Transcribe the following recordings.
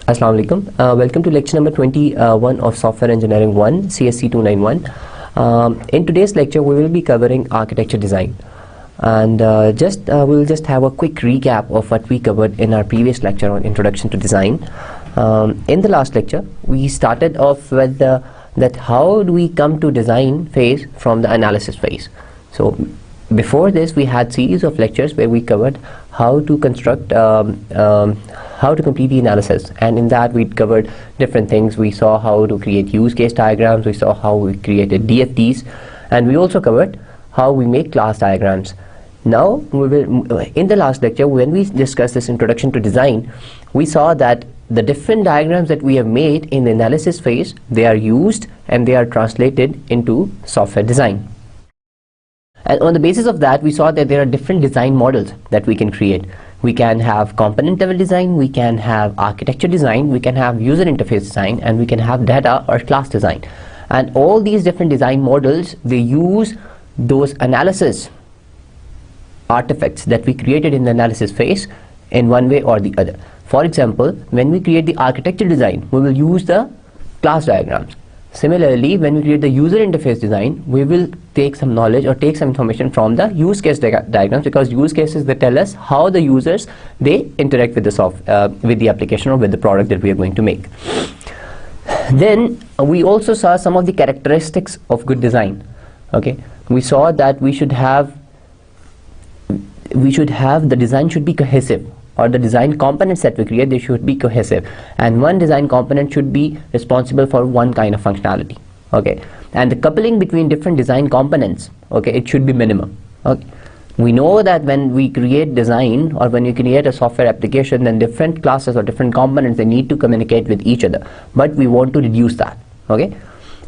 Assalamu alaikum. Welcome to lecture number 21 of Software Engineering 1, CSC 291. In today's lecture, we will be covering architecture design. And we will just have a quick recap of what we covered in our previous lecture on Introduction to Design. In the last lecture, we started off with that how do we come to design phase from the analysis phase. So before this, we had series of lectures where we covered how to construct how to complete the analysis, and in that we covered different things. We saw how to create use case diagrams, we saw how we created DFDs, and we also covered how we make class diagrams. Now we will, in the last lecture when we discussed this introduction to design, we saw that the different diagrams that we have made in the analysis phase, they are used and they are translated into software design. And on the basis of that, we saw that there are different design models that we can create. We can have component level design, we can have architecture design, we can have user interface design, and we can have data or class design. And all these different design models, they use those analysis artifacts that we created in the analysis phase in one way or the other. For example, when we create the architecture design, we will use the class diagrams. Similarly, when we create the user interface design, we will take some knowledge or take some information from the use case diagrams, because use cases, they tell us how the users, they interact with the with the application or with the product that we are going to make. Then we also saw some of the characteristics of good design. Okay, we saw that we should have the design should be cohesive, or the design components that we create, they should be cohesive, and one design component should be responsible for one kind of functionality. Okay, and the coupling between different design components, okay, it should be minimum. Okay, we know that when we create design or when we create a software application, then different classes or different components, they need to communicate with each other, but we want to reduce that. Okay,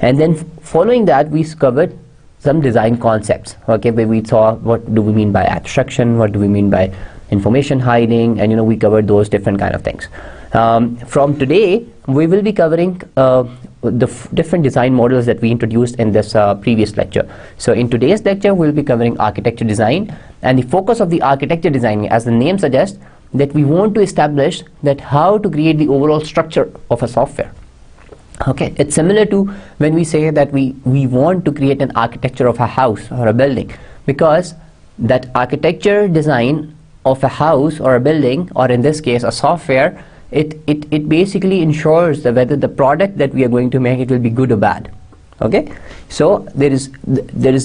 and then following that, we covered some design concepts, okay, where we saw what do we mean by abstraction, what do we mean by information hiding, and we covered those different kind of things. From today, we will be covering the different design models that we introduced in this previous lecture. So in today's lecture, we'll be covering architecture design, and the focus of the architecture design, as the name suggests, that we want to establish that how to create the overall structure of a software. Okay, it's similar to when we say that we want to create an architecture of a house or a building, because that architecture design of a house or a building, or in this case a software, it basically ensures that whether the product that we are going to make, it will be good or bad. Okay, so there is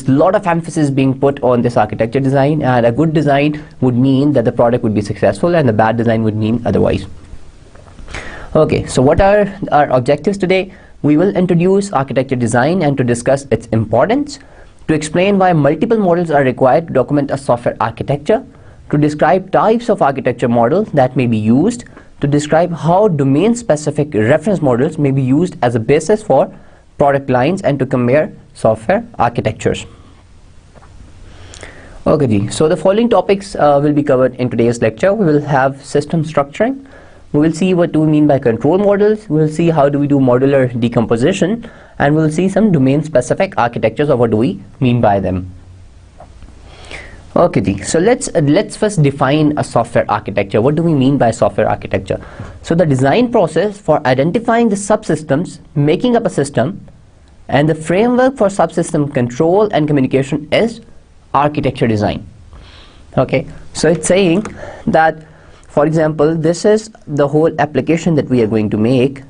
a lot of emphasis being put on this architecture design, and a good design would mean that the product would be successful, and the bad design would mean otherwise. Okay, so what are our objectives today? We will introduce architecture design and to discuss its importance, to explain why multiple models are required to document a software architecture, to describe types of architecture models that may be used, to describe how domain-specific reference models may be used as a basis for product lines, and to compare software architectures. Okay, so the following topics will be covered in today's lecture. We will have system structuring. We will see what do we mean by control models. We will see how do we do modular decomposition, and we will see some domain-specific architectures, or what do we mean by them. Okay, so let's first define a software architecture. What do we mean by software architecture? So the design process for identifying the subsystems making up a system, and the framework for subsystem control and communication is architecture design. Okay, so it's saying that, for example, this is the whole application that we are going to make.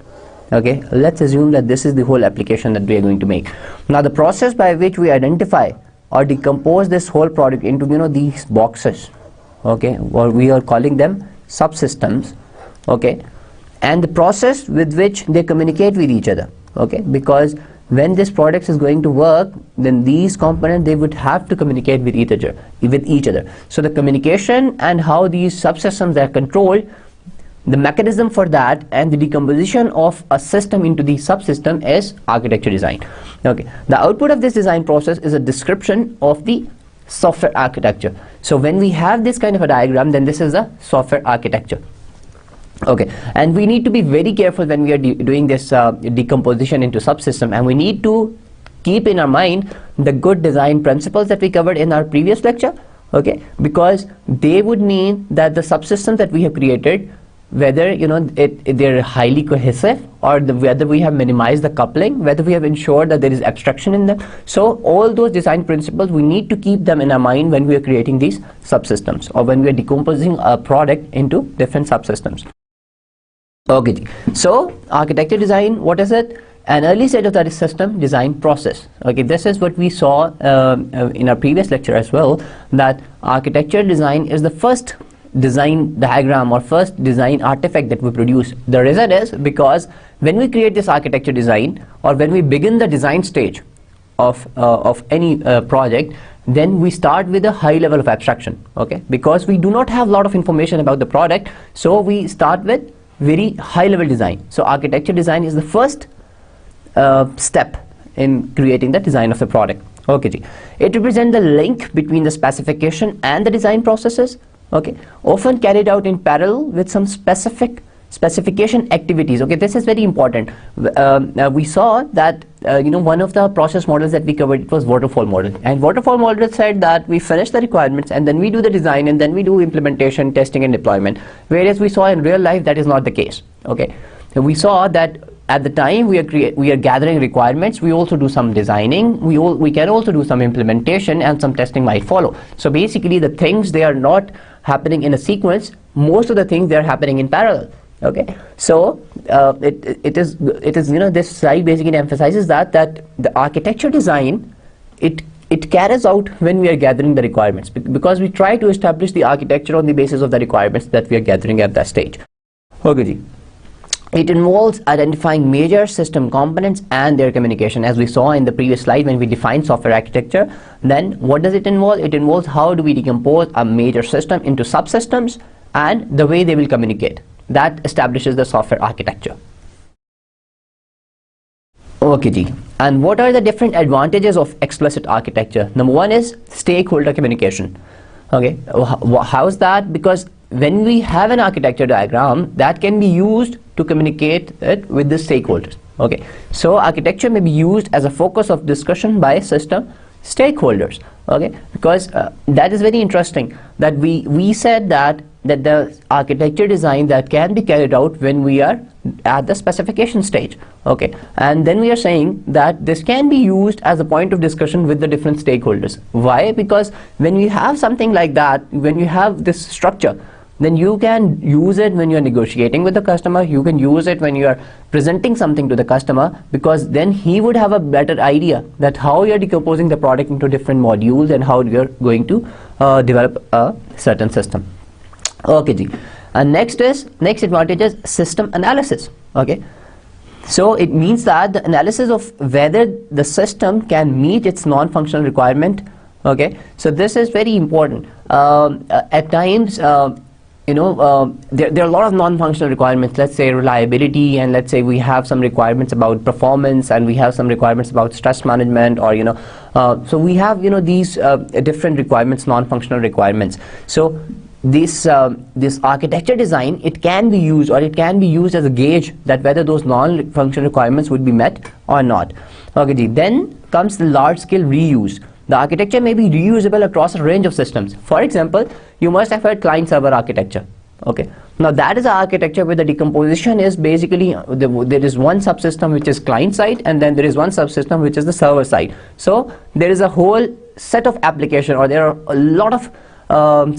Okay, let's assume that this is the whole application that we are going to make. Now the process by which we identify or decompose this whole product into these boxes, okay, or we are calling them subsystems, okay, and the process with which they communicate with each other, okay, because when this product is going to work, then these components, they would have to communicate with each other. So the communication and how these subsystems are controlled, the mechanism for that, and the decomposition of a system into the subsystem is architecture design. Okay, the output of this design process is a description of the software architecture. So when we have this kind of a diagram, then this is a software architecture. Okay, and we need to be very careful when we are doing this decomposition into subsystem, and we need to keep in our mind the good design principles that we covered in our previous lecture. Okay, because they would mean that the subsystem that we have created whether they're highly cohesive, or whether we have minimized the coupling, whether we have ensured that there is abstraction in them. So all those design principles, we need to keep them in our mind when we are creating these subsystems, or when we are decomposing a product into different subsystems. Okay, so architecture design, what is it? An early stage of that is system design process. Okay, this is what we saw in our previous lecture as well, that architecture design is the first design diagram or first design artifact that we produce. The reason is because when we create this architecture design, or when we begin the design stage of any project, then we start with a high level of abstraction. Okay, because we do not have a lot of information about the product, so we start with very high level design. So architecture design is the first step in creating the design of the product. Okay, it represents the link between the specification and the design processes. Okay, often carried out in parallel with some specification activities. Okay, this is very important. We saw that one of the process models that we covered, it was waterfall model, and waterfall model said that we finish the requirements and then we do the design and then we do implementation, testing and deployment, whereas we saw in real life that is not the case. Okay, so we saw that at the time we are gathering requirements, we also do some designing, we can also do some implementation, and some testing might follow. So basically the things, they are not happening in a sequence. Most of the things, they are happening in parallel. Okay, so it is this slide basically emphasizes that the architecture design, it carries out when we are gathering the requirements, because we try to establish the architecture on the basis of the requirements that we are gathering at that stage. Okay, it involves identifying major system components and their communication, as we saw in the previous slide when we defined software architecture. Then what does it involve? It involves how do we decompose a major system into subsystems and the way they will communicate. That establishes the software architecture. Okay, and what are the different advantages of explicit architecture? Number one is stakeholder communication. Okay, how is that? Because when we have an architecture diagram, that can be used to communicate it with the stakeholders. Okay, so architecture may be used as a focus of discussion by system stakeholders. Okay, because that is very interesting, that we said that the architecture design that can be carried out when we are at the specification stage. Okay, and then we are saying that this can be used as a point of discussion with the different stakeholders. Why? Because when you have something like that, when you have this structure, then you can use it when you are negotiating with the customer, you can use it when you are presenting something to the customer, because then he would have a better idea that how you are decomposing the product into different modules and how you are going to develop a certain system. Okay, and next advantage is system analysis. Okay, so it means that the analysis of whether the system can meet its non-functional requirement. Okay, so this is very important. At times there are a lot of non-functional requirements, let's say reliability, and let's say we have some requirements about performance, and we have some requirements about stress management, or so we have these different requirements, non-functional requirements. So this architecture design, it can be used, or it can be used as a gauge that whether those non-functional requirements would be met or not. Okay, then comes the large-scale reuse. The architecture may be reusable across a range of systems. For example, you must have heard client-server architecture. Okay, now that is an architecture where the decomposition is basically there is one subsystem which is client side, and then there is one subsystem which is the server side. So there is a whole set of application, or there are a lot of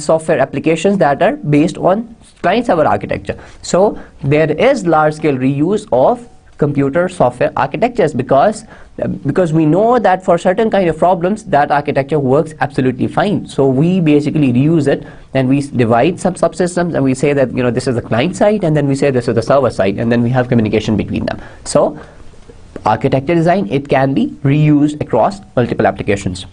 software applications that are based on client-server architecture. So there is large-scale reuse of computer software architectures, because we know that for certain kind of problems that architecture works absolutely fine. So we basically reuse it, and we divide some subsystems, and we say that this is the client side, and then we say this is the server side, and then we have communication between them. So architecture design, it can be reused across multiple applications.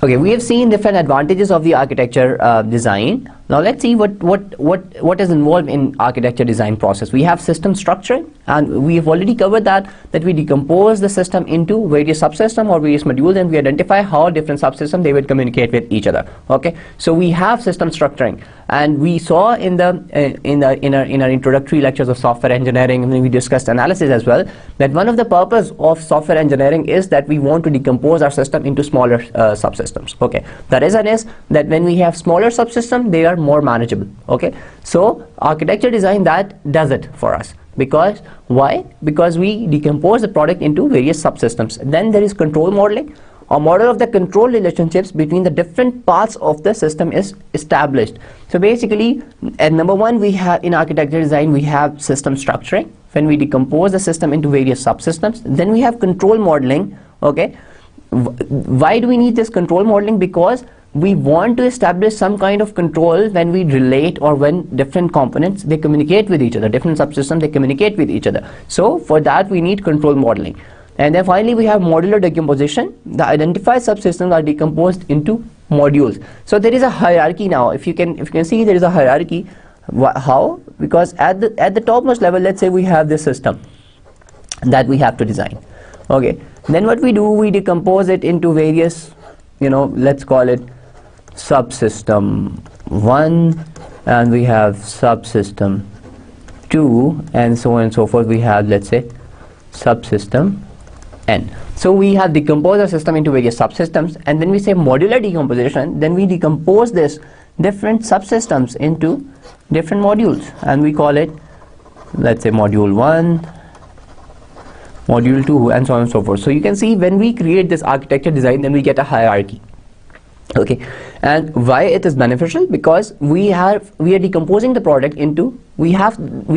Okay, we have seen different advantages of the architecture design. Now let's see what is involved in architecture design process. We have system structuring, and we have already covered that we decompose the system into various subsystems or various modules, and we identify how different subsystems they will communicate with each other. Okay, so we have system structuring, and we saw in our introductory lectures of software engineering, and we discussed analysis as well, that one of the purpose of software engineering is that we want to decompose our system into smaller subsystems. Okay, the reason is that when we have smaller subsystems, they are more manageable. Okay, so architecture design that does it for us. Because why? Because we decompose the product into various subsystems. Then there is control modeling. A model of the control relationships between the different parts of the system is established. So basically, at number one, we have in architecture design, we have system structuring. When we decompose the system into various subsystems, then we have control modeling. Okay, why do we need this control modeling? Because we want to establish some kind of control when we relate, or when different components, they communicate with each other, different subsystems, they communicate with each other. So for that we need control modeling. And then finally we have modular decomposition. The identified subsystems are decomposed into modules. So there is a hierarchy now. If you can see, there is a hierarchy. How? Because at the topmost level, let's say we have this system that we have to design. Okay, then what we do, we decompose it into various, let's call it subsystem 1, and we have subsystem 2, and so on and so forth. We have, let's say, subsystem N. So we have decomposed our system into various subsystems, and when we say modular decomposition, then we decompose this different subsystems into different modules, and we call it, let's say, module 1, module 2, and so on and so forth. So you can see, when we create this architecture design, then we get a hierarchy. Okay, and why it is beneficial? Because we are decomposing the product into, we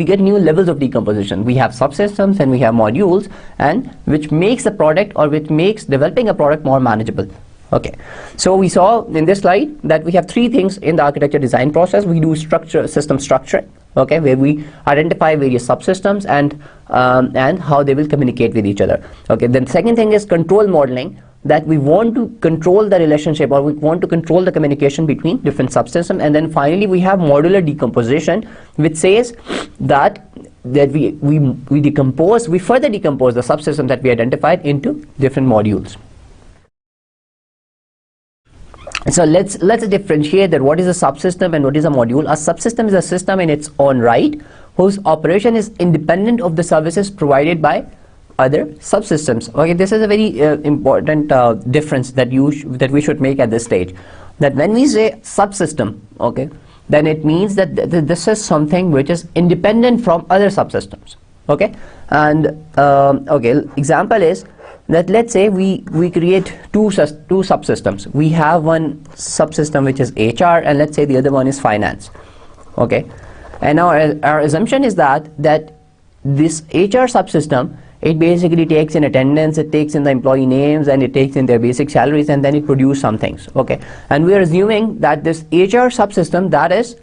get new levels of decomposition. We have subsystems and we have modules, and which makes the product, or which makes developing a product more manageable. Okay, so we saw in this slide that we have three things in the architecture design process. We do system structuring, okay, where we identify various subsystems and how they will communicate with each other. Okay, then second thing is control modeling, that we want to control the relationship, or we want to control the communication between different subsystems. And then finally we have modular decomposition, which says that we further decompose the subsystem that we identified into different modules. So let's differentiate that what is a subsystem and what is a module. A subsystem is a system in its own right, whose operation is independent of the services provided by other subsystems. Okay, this is a very important difference that we should make at this stage. That when we say subsystem, okay, then it means that this is something which is independent from other subsystems. Okay, and okay, example is that let's say we create two subsystems. We have one subsystem which is HR, and let's say the other one is finance. Okay, and now our assumption is that this HR subsystem, it basically takes in attendance, it takes in the employee names, and it takes in their basic salaries, and then it produces some things. Okay, and we are assuming that this HR subsystem, that is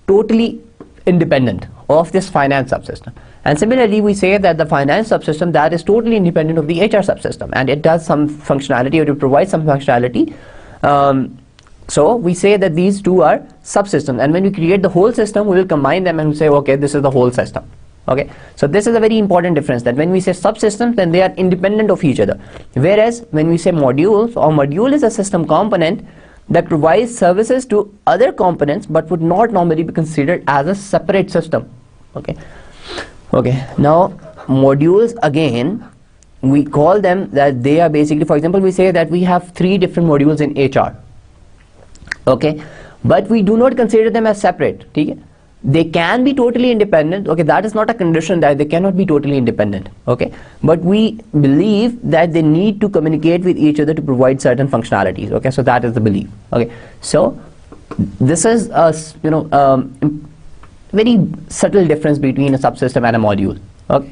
totally independent of this finance subsystem. And similarly, we say that the finance subsystem, that is totally independent of the HR subsystem, and it does some functionality, or it provides some functionality. So we say that these two are subsystems, and when we create the whole system, we will combine them and say, okay, this is the whole system. Okay, so this is a very important difference, that when we say subsystems, then they are independent of each other, whereas when we say modules, or module is a system component that provides services to other components but would not normally be considered as a separate system. Okay, now modules, again, we call them that they are basically, for example, we say that we have 3 different modules in HR. Okay, but we do not consider them as separate. Okay? They can be totally independent. Okay, that is not a condition that they cannot be totally independent. Okay, but we believe that they need to communicate with each other to provide certain functionalities. Okay, so that is the belief. Okay, so this is a very subtle difference between a subsystem and a module. Okay,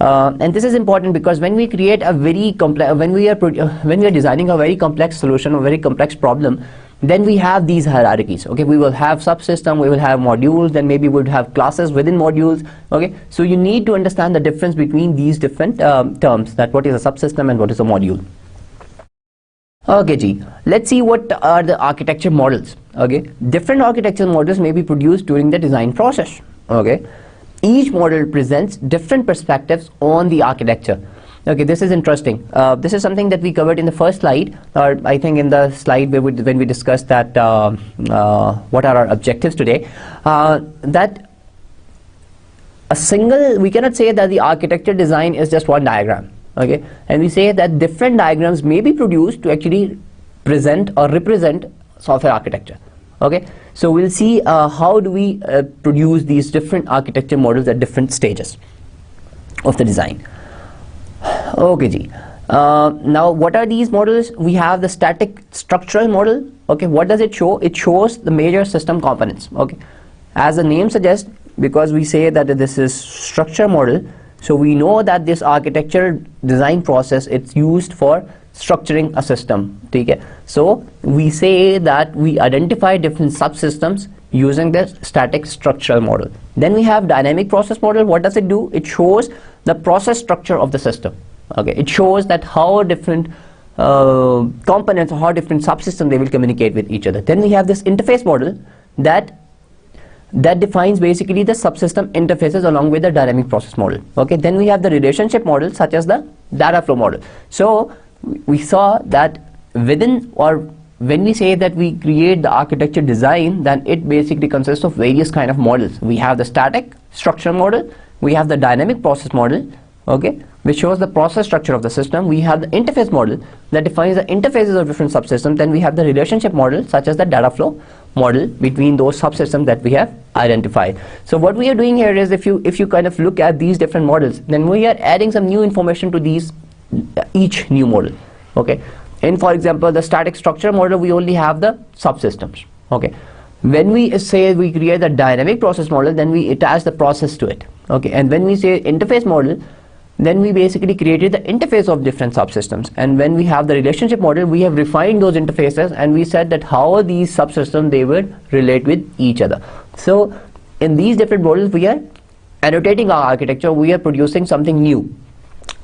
and this is important because when we create a very complex, when we are designing a very complex solution, a very complex problem, then we have these hierarchies. Okay, we will have subsystem, we will have modules, then maybe we would have classes within modules. Okay, so you need to understand the difference between these different terms, that what is a subsystem and what is a module. Okay, G, let's see what are the architecture models. Okay, different architecture models may be produced during the design process. Okay, each model presents different perspectives on the architecture. Okay, this is interesting. This is something that we covered in the first slide, or I think in the slide when we discussed that what are our objectives today. That we cannot say that the architecture design is just one diagram. Okay, and we say that different diagrams may be produced to actually present or represent software architecture. Okay, so we'll see how do we produce these different architecture models at different stages of the design. Okay ji. Now what are these models? We have the static structural model. Okay, what does it show? It shows the major system components. Okay, as the name suggests, because we say that this is structure model, so we know that this architecture design process, it's used for structuring a system. Okay, so we say that we identify different subsystems using the static structural model. Then we have dynamic process model. What does it do? It shows the process structure of the system. Okay, it shows that how different components or how different subsystems they will communicate with each other. Then we have this interface model that defines basically the subsystem interfaces along with the dynamic process model. Okay, then we have the relationship model such as the data flow model. So we saw that within, or when we say that we create the architecture design, then it basically consists of various kind of models. We have the static structure model, we have the dynamic process model, okay, which shows the process structure of the system. We have the interface model that defines the interfaces of different subsystems. Then we have the relationship model such as the data flow model between those subsystems that we have identified. So what we are doing here is, if you kind of look at these different models, then we are adding some new information to these each new model. Okay, in for example the static structure model, we only have the subsystems. Okay, when we say we create the dynamic process model, then we attach the process to it. Okay, and when we say interface model, then we basically created the interface of different subsystems. And when we have the relationship model, we have refined those interfaces and we said that how these subsystems they would relate with each other. So in these different models, we are annotating our architecture, we are producing something new.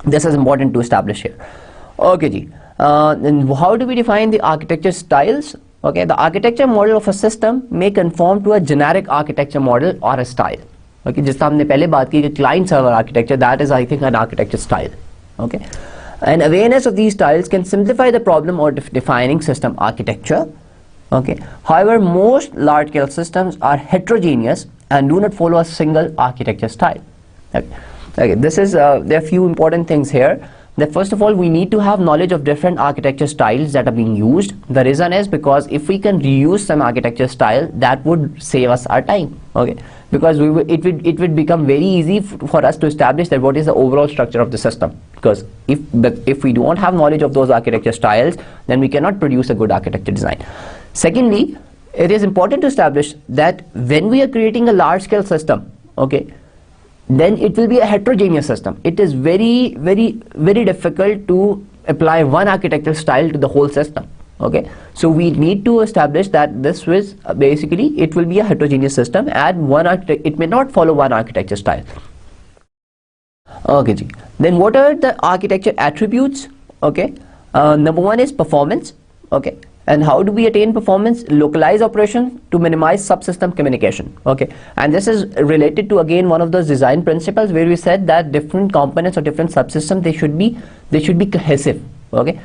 This is important to establish here. Okay ji. And how do we define the architecture styles? Okay, the architecture model of a system may conform to a generic architecture model or a style. Okay, जिससे हमने पहले बात की कि client server architecture, that is I think an architecture style. Okay, and awareness of these styles can simplify the problem of defining system architecture. Okay, however, most large scale systems are heterogeneous and do not follow a single architecture style. Okay, this is there are few important things here. That first of all, we need to have knowledge of different architecture styles that are being used. The reason is because if we can reuse some architecture style, that would save us our time. Okay, because it would become very easy for us to establish that what is the overall structure of the system. Because if we don't have knowledge of those architecture styles, then we cannot produce a good architecture design. Secondly, it is important to establish that when we are creating a large scale system, okay, then it will be a heterogeneous system. It is very difficult to apply one architectural style to the whole system. Okay, so we need to establish that this was basically it will be a heterogeneous system and it may not follow one architecture style. Okay ji. Then what are the architecture attributes? Okay, number one is performance. Okay, and how do we attain performance? Localize operation to minimize subsystem communication. Okay, and this is related to again one of those design principles where we said that different components or different subsystems they should be cohesive. Okay,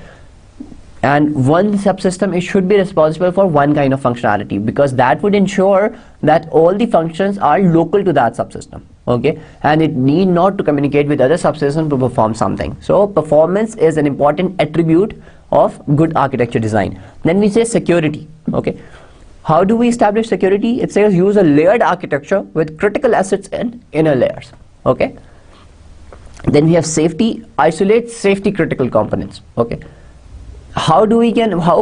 and one subsystem it should be responsible for one kind of functionality, because that would ensure that all the functions are local to that subsystem. Okay, and it need not to communicate with other subsystems to perform something. So performance is an important attribute of good architecture design. Then we say security. Okay, how do we establish security? It says use a layered architecture with critical assets and inner layers. Okay, then we have safety. Isolate safety critical components. Okay, how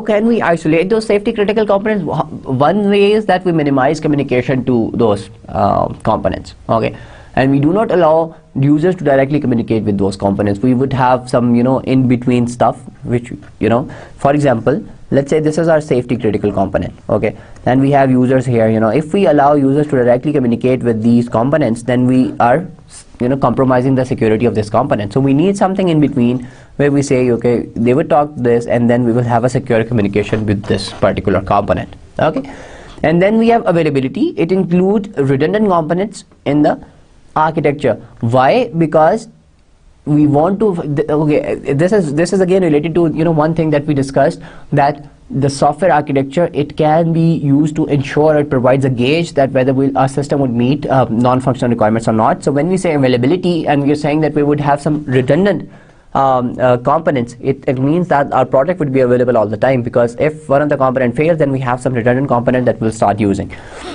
can we isolate those safety critical components? One way is that we minimize communication to those components. Okay, and we do not allow users to directly communicate with those components. We would have some in between stuff which for example, let's say this is our safety critical component. Okay, and we have users here. If we allow users to directly communicate with these components, then we are compromising the security of this component. So we need something in between where we say, okay, they would talk this and then we will have a secure communication with this particular component. Okay, and then we have availability. It includes redundant components in the architecture. Why? Because we want to this is again related to one thing that we discussed, that the software architecture, it can be used to ensure it provides a gauge that whether our system would meet non-functional requirements or not. So when we say availability and we are saying that we would have some redundant components, it means that our product would be available all the time, because if one of the component fails, then we have some redundant component that we'll start using.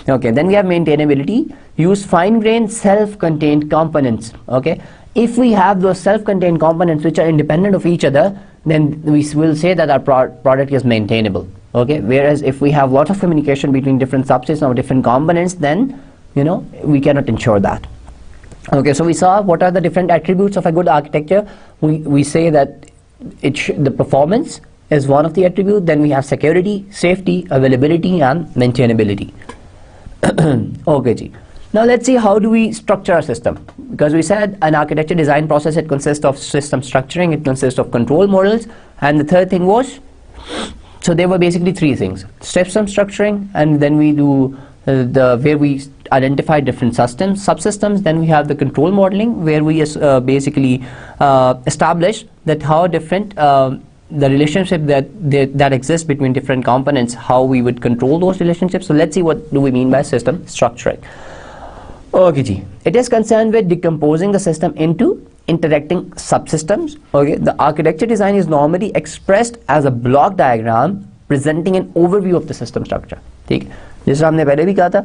Okay, then we have maintainability. Use fine-grained self-contained components. Okay, if we have those self-contained components which are independent of each other, then we will say that our product is maintainable. Okay, whereas if we have lot of communication between different subsystems or different components, then we cannot ensure that. Okay, so we saw what are the different attributes of a good architecture. We say that the performance is one of the attributes. Then we have security, safety, availability, and maintainability. Okay, ji. Now let's see how do we structure a system, because we said an architecture design process, it consists of system structuring, it consists of control models, and the third thing was, so there were basically three things: system structuring, and then we do where we identify different subsystems. Then we have the control modeling, where we basically establish that how different the relationship that exists between different components, how we would control those relationships. So let's see what do we mean by system structuring. Okay, ji. It is concerned with decomposing the system into interacting subsystems. Okay, the architecture design is normally expressed as a block diagram presenting an overview of the system structure. ठीक है, जैसे हमने पहले भी कहा था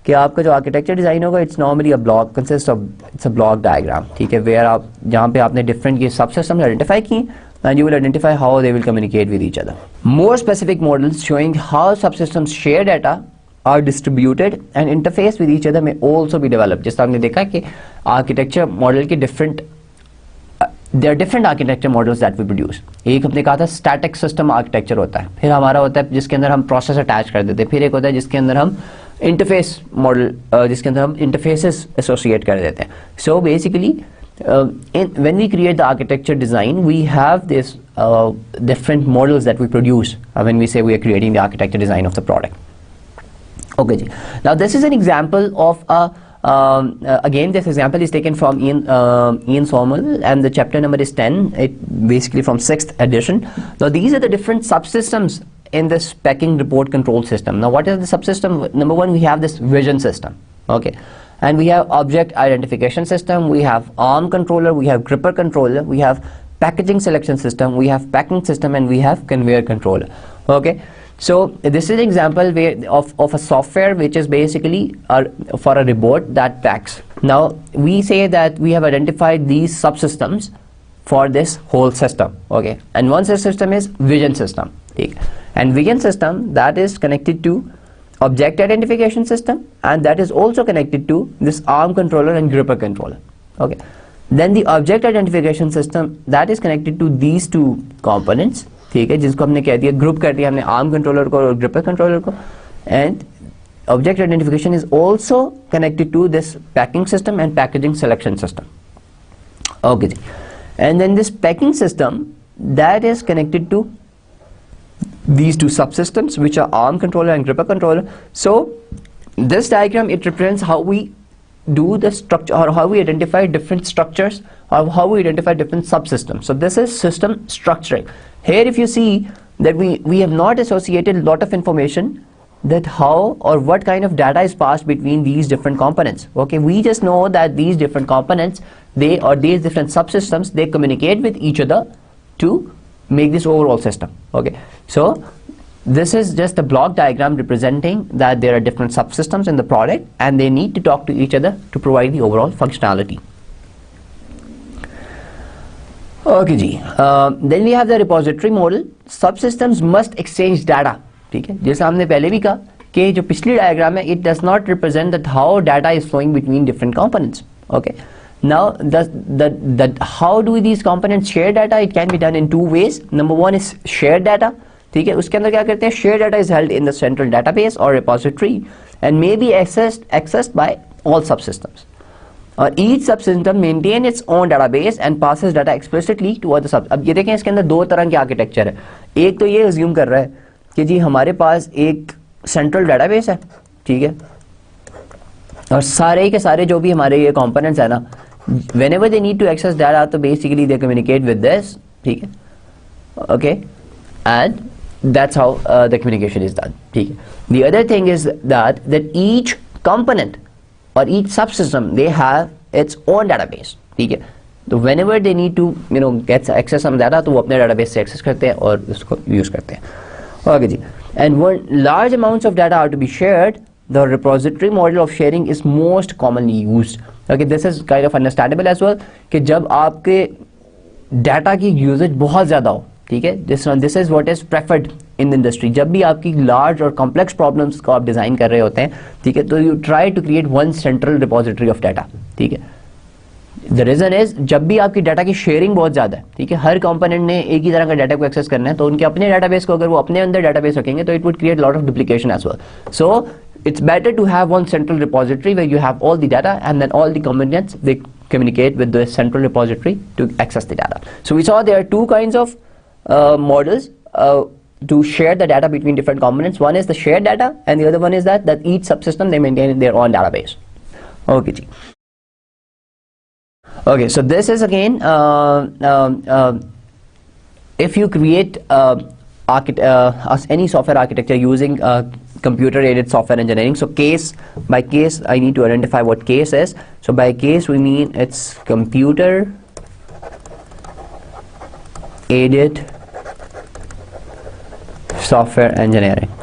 कि आपका जो आर्किटेक्चर डिजाइन होगा, it's normally a block, consist of it's a block diagram. ठीक है, वेयर आप जहाँ पे आपने डिफरेंट ये सब सिस्टम आइडेंटिफाई की, and you will identify how they will communicate with each other. More specific models showing how subsystems share data, are distributed and interface with each other may also be developed. जैसा आपने देखा कि architecture model के there are different architecture models that we produce. एक हमने कहा था static system architecture होता है, फिर हमारा होता है जिसके अंदर हम process attach कर देते हैं, फिर एक होता है जिसके अंदर हम interface model जिसके अंदर हम interfaces associate कर देते हैं. So basically when we create the architecture design, we have this different models that we produce when we say we are creating the architecture design of the product. Okay, now this is an example of a again, this example is taken from Ian Somerville, and the chapter number is 10, it basically from 6th edition. Now these are the different subsystems in this packing report control system. Now what is the subsystem? Number one, we have this vision system, okay, and we have object identification system, we have arm controller, we have gripper controller, we have packaging selection system, we have packing system, and we have conveyor controller. Okay, so this is an example of a software which is basically for a robot that packs. Now we say that we have identified these subsystems for this whole system, okay, and one such system is vision system, okay? And vision system, that is connected to object identification system, and that is also connected to this arm controller and gripper controller, okay. Then the object identification system, that is connected to these two components, ठीक है, जिसको हमने कह दिया group कर दिया हमने arm controller को और ग्रिपर कंट्रोलर को. And object identification is also connected to this packing system and packaging selection system. Okay जी, and then this packing system that is connected to these two subsystems which are arm controller and gripper controller. So this diagram, it represents how we do the structure, or how we identify different structures, or how we identify different subsystems. So this is system structuring. Here if you see that we have not associated a lot of information that how or what kind of data is passed between these different components. Okay, we just know that these different components, these different subsystems, they communicate with each other to make this overall system. Okay, so this is just a block diagram representing that there are different subsystems in the product and they need to talk to each other to provide the overall functionality. Okay जी, then we have the repository model. Subsystems must exchange data. ठीक है, जैसा हमने पहले भी कहा कि जो पिछली डायग्राम है, it does not represent that how data is flowing between different components. Okay, now how do these components share data? It can be done in two ways. Number one is shared data. ठीक है, उसके अंदर क्या करते हैं, shared data is held in the central database or repository and may be accessed by all subsystems. Each subsystem maintain its own database and passes data explicitly to other sub. अब ये देखें, इसके अंदर दो तरह के आर्किटेक्चर है. एक तो ये अज्यूम कर रहा है कि जी हमारे पास एक सेंट्रल डाटाबेस है, ठीक है, और सारे के सारे जो भी हमारे ये कंपोनेंट्स है ना, whenever they need to access data, तो basically they communicate with this, ठीक है, okay, and that's how the communication is done, ठीक है. The other thing is that each component or each subsystem, they have its own database, ठीक है. तो whenever they need to get access some data, तो वो अपने database से access करते हैं और उसको use करते हैं। ओके जी, and when large amounts of data are to be shared, the repository model of sharing is most commonly used. Okay, this is kind of understandable as well कि जब आपके डाटा की यूजेज बहुत ज़्यादा हो, ठीक है, this is what is preferred in the industry. जब भी आपकी लार्ज और कॉम्प्लेक्स प्रॉब्लम्स को आप डिज़ाइन कर रहे होते हैं, ठीक है, तो you try to create one central repository of data, ठीक है। द रीज़न इज जब भी आपकी डाटा की शेयरिंग बहुत ज़्यादा है, ठीक है, हर कंपोनेंट ने एक ही तरह का डाटा को एक्सेस करना है, तो उनके अपने डाटाबेस को अगर वो अपने अंदर डाटाबेस रखेंगे तो it would create lot of duplication as well. So it's better to have one central repository where you have all the data and then all the components they communicate with the central repository to access the data. So we saw there are two kinds of models to share the data between different components. One is the shared data and the other one is that each subsystem they maintain their own database. Okay ji. Okay, so this is again if you create any software architecture using computer aided software engineering. So case by case I need to identify what case is. So by case we mean it's computer aided software engineering.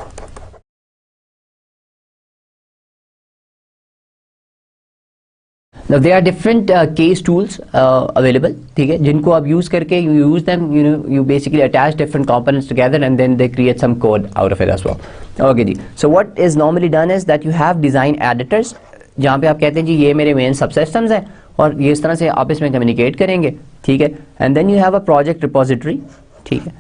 Now there are different case tools available, ठीक है, जिनको आप use करके you use them, you basically attach different components together and then they create some code out of it as well. Okay जी, so what is normally done is that you have design editors, जहाँ पे आप कहते हैं जी ये मेरे main subsystems हैं और ये इस तरह से आप इसमें communicate करेंगे, ठीक है, and then you have a project repository, ठीक है,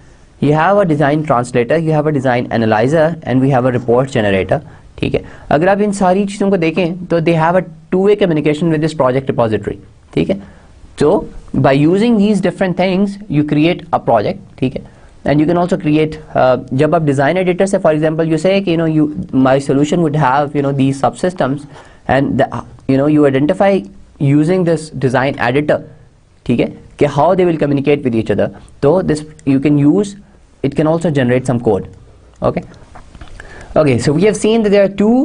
you have a design translator, you have a design analyzer and we have a report generator, ठीक है। अगर आप इन सारी चीज़ों को देखें तो they have a two way communication with this project repository, ठीक है। तो by using these different things you create a project, ठीक है, and you can also create जब आप डिज़ाइन एडिटर से फॉर एग्जांपल यू से कि you my solution would have these sub systems and you identify using this design editor, ठीक है, कि how they will communicate with each other, तो this you can use it can also generate some code. Okay, so we have seen that there are two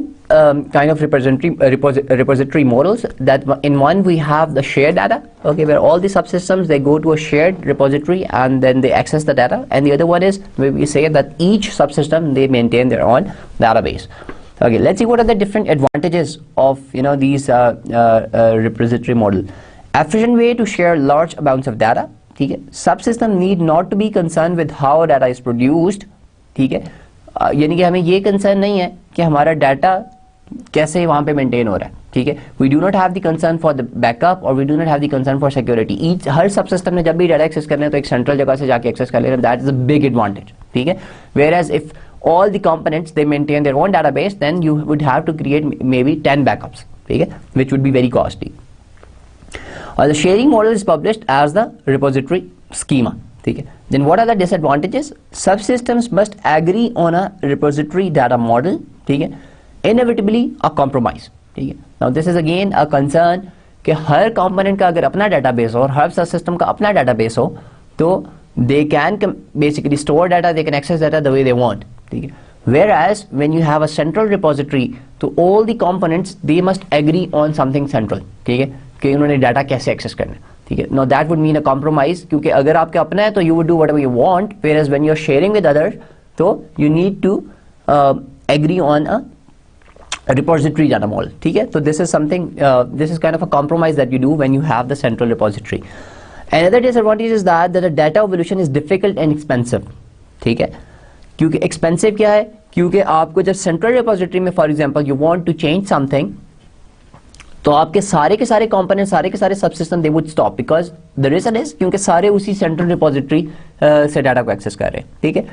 kind of repository models. That in one we have the shared data, okay, where all the subsystems they go to a shared repository and then they access the data, and the other one is where we say that each subsystem they maintain their own database. Okay, let's see what are the different advantages of these repository model. Efficient way to share large amounts of data, ठीक है, subsystem need not to be concerned with how data is produced, ठीक है, यानी कि हमें ये concern नहीं है कि हमारा डाटा कैसे वहाँ पे मेंटेन हो रहा है, ठीक है। We do not have the concern for the backup और we do not have the concern for security. हर सब सिस्टम ने जब भी डाटा एक्सेस करना है तो एक सेंट्रल जगह से जाके एक्सेस कर लेना, that is a big advantage, ठीक है। Whereas if all the components they maintain their own database, then you would have to create maybe 10 backups, ठीक है, which would be very costly. The sharing model is published as the repository schema, ठीक है। Then what are the disadvantages? Subsystems must agree on a repository data model, ठीक है, inevitably a compromise, ठीक है। Now this is again a concern कि हर component का अगर अपना database हो और हर subsystem का अपना database हो तो they can basically store data, they can access data the way they want, ठीक है। Whereas when you have a central repository, तो all the components they must agree on something central, ठीक है, कि उन्होंने डाटा कैसे एक्सेस करना है, ठीक है। Now that would mean a compromise, क्योंकि अगर आपके अपना है तो you would do whatever you want, whereas when you're sharing with others, तो you need to agree on a repository data model, ठीक है। So this is something, this is kind of a compromise that you do when you have the central repository. Another disadvantage is that the data evolution is difficult and expensive, ठीक है। क्योंकि expensive क्या है? क्योंकि आपको जब central repository में for example you want to change something, तो आपके सारे के सारे कंपोनेंट सारे के सारे subsystem they would stop because the reason is क्योंकि सारे उसी सेंट्रल रिपोजिटरी से डाटा को एक्सेस कर रहे हैं, ठीक है।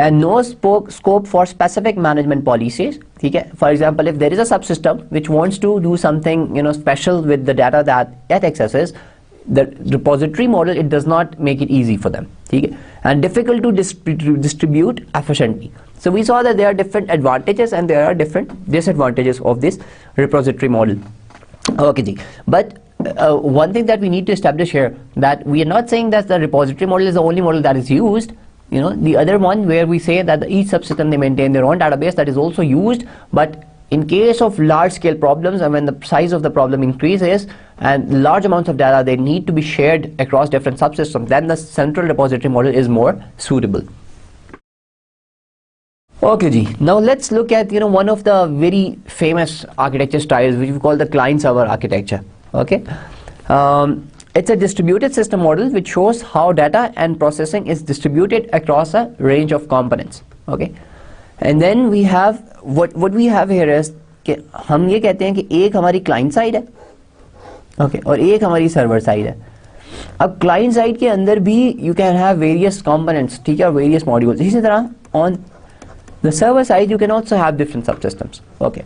And no scope for specific management policies, ठीक है। For example if there is a subsystem which wants to do something special with the data that it accesses, the repository model it does not make it easy for them, ठीक है, and difficult to distribute efficiently. So we saw that there are different advantages and there are different disadvantages of this repository model. Okay ji, but one thing that we need to establish here, that we are not saying that the repository model is the only model that is used. The other one where we say that each subsystem they maintain their own database, that is also used, but in case of large scale problems and when the size of the problem increases and large amounts of data they need to be shared across different subsystems, then the central repository model is more suitable. Okay ji, now let's look at one of the very famous architecture styles which we call the client server architecture. Okay, it's a distributed system model which shows how data and processing is distributed across a range of components. Okay, and then we have what we have here is कि हम ये कहते हैं कि एक हमारी client side है, okay, और एक हमारी server side है. अब client side के अंदर भी you can have various components, ठीक है, various modules. इसी तरह on the server side you can also have different subsystems. Okay,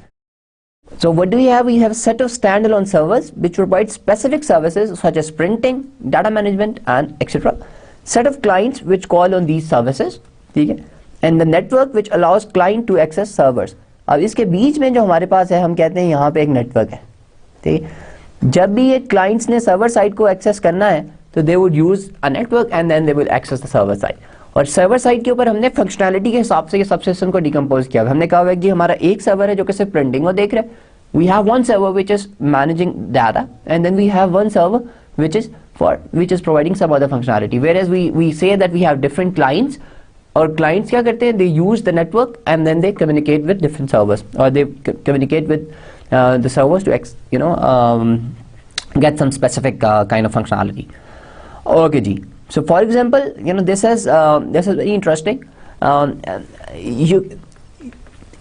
so what do we have? We have a set of standalone servers which provide specific services such as printing, data management and etc. Set of clients which call on these services, ठीक है, and the network which allows client to access servers. अब इसके बीच में जो हमारे पास है हम कहते हैं यहाँ पे एक नेटवर्क है, ठीक है. जब भी ये क्लाइंट्स ने सर्वर साइड को एक्सेस करना है तो they would use a network and then they will access the server side. और सर्वर साइड के ऊपर हमने फंक्शनैलिटी के हिसाब से ये सबसिस्टम को डिकम्पोज किया. हमने कहा है कि हमारा एक सर्वर है जो कि सिर्फ प्रिंटिंग को देख रहा है. We have one server which is managing data and then we have one server which is providing some other functionality, whereas we say that we have different clients. और clients क्या करते हैं, they use the network and then they communicate with different servers, or they communicate with the servers to get some specific kind of functionality. Okay ji, so for example this is very interesting.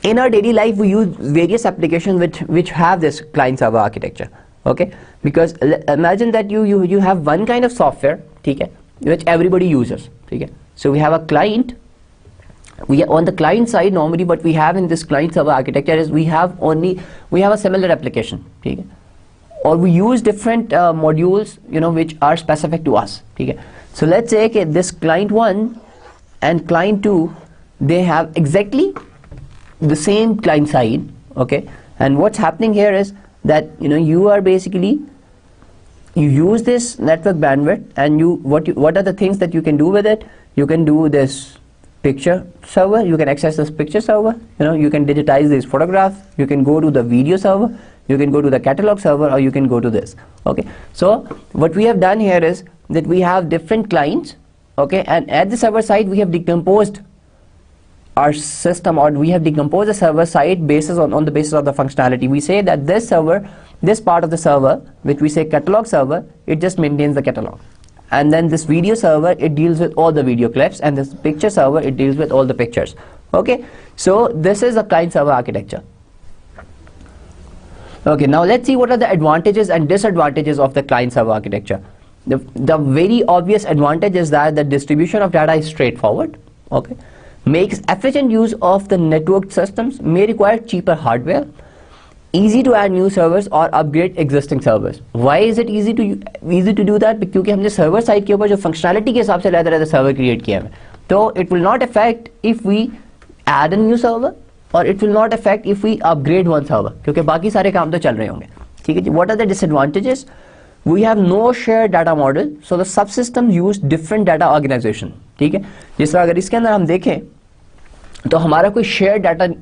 In our daily life we use various applications which have this client server architecture. Okay, because imagine that you have one kind of software, ठीक है, which everybody uses, ठीक है. So we have a client. We are on the client side normally, but we have in this client server architecture is we have a similar application, ठीक है, or we use different modules which are specific to us, ठीक है. So let's say okay, this client 1 and client 2 they have exactly the same client side. Okay, and what's happening here is that you are basically you use this network bandwidth and what are the things that you can do with it. You can do this picture server, you can access this picture server, you can digitize these photographs, you can go to the video server, you can go to the catalog server, or you can go to this. Okay, so what we have done here is that we have different clients, okay, and at the server side we have decomposed our system, or we have decomposed the server side basis on the basis of the functionality. We say that this server, this part of the server which we say catalog server, it just maintains the catalog. And then this video server, it deals with all the video clips, and this picture server, it deals with all the pictures. Okay, so this is a client server architecture. Okay, now let's see what are the advantages and disadvantages of the client server architecture. The very obvious advantage is that the distribution of data is straightforward. Okay, makes efficient use of the networked systems, may require cheaper hardware, easy to add new servers or upgrade existing servers. Why is it easy to do that? क्योंकि हमने server side के ऊपर जो functionality के हिसाब से रहता server create किया है, तो it will not affect if we add a new server, or it will not affect if we upgrade one server, क्योंकि बाकी सारे काम तो चल रहे होंगे. ठीक है जी. What are the disadvantages? We have no shared data model, so the subsystems use different data organization. ठीक है. जिस तरह अगर इसके अंदर हम देखें तो हमारा कोई shared data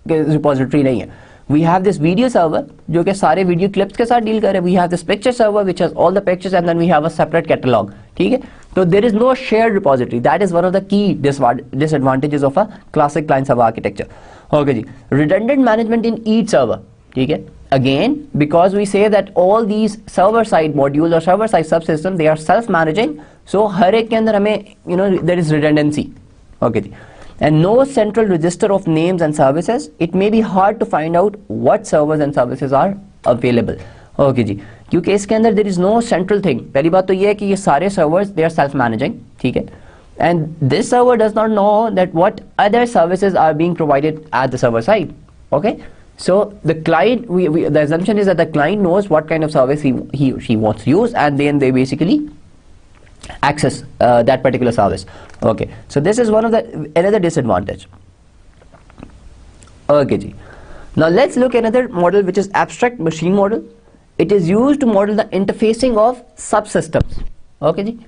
repository नहीं है. We have this video server जो कि सारे video clips के साथ deal करे. We have this picture server which has all the pictures, and then we have a separate catalog. ठीक है. So there is no shared repository. That is one of the key disadvantages of a classic client server architecture. Okay ji. Redundant management in each server. ठीक है. Again, because we say that all these server side modules or server side subsystems, they are self-managing. So हर एक के अंदर हमें there is redundancy. Okay ji. And no central register of names and services. It may be hard to find out what servers and services are available. Okay जी. क्योंकि इसके अंदर there is no central thing. पहली बात तो ये है कि ये सारे servers they are self-managing. ठीक है. And this server does not know that what other services are being provided at the server side. Okay. So the client, the assumption is that the client knows what kind of service he or she wants to use, and then they basically access that particular service. Okay, so this is one of the another disadvantage. Okay ji. Now let's look at another model which is abstract machine model. It is used to model the interfacing of subsystems. Okay ji.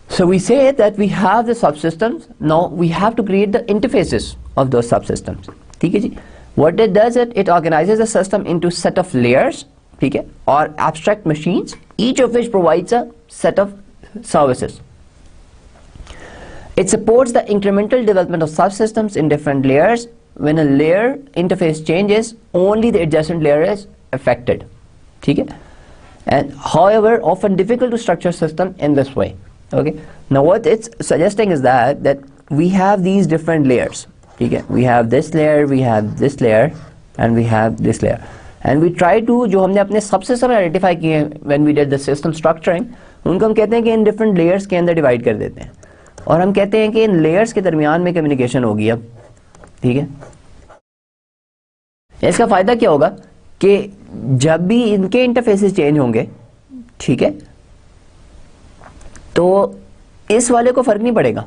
So we say that we have the subsystems. Now we have to create the interfaces of those subsystems. ठीक है जी. What it does, it organizes the system into set of layers, ठीक है, or abstract machines, each of which provides a set of services. It supports the incremental development of subsystems in different layers. When a layer interface changes, only the adjacent layer is affected, ठीक है, and however often difficult to structure system in this way. Okay, now what it's suggesting is that we have these different layers, ठीक है, we have this layer, we have this layer, and we have this layer, and we try to, जो हमने अपने subsystem में identify किए when we did the system structuring, उनको हम कहते हैं कि इन डिफरेंट लेयर्स के अंदर डिवाइड कर देते हैं, और हम कहते हैं कि इन लेयर्स के दरमियान में कम्युनिकेशन होगी अब, ठीक है। इसका फायदा क्या होगा कि जब भी इनके इंटरफेसेस चेंज होंगे, ठीक है, तो इस वाले को फर्क नहीं पड़ेगा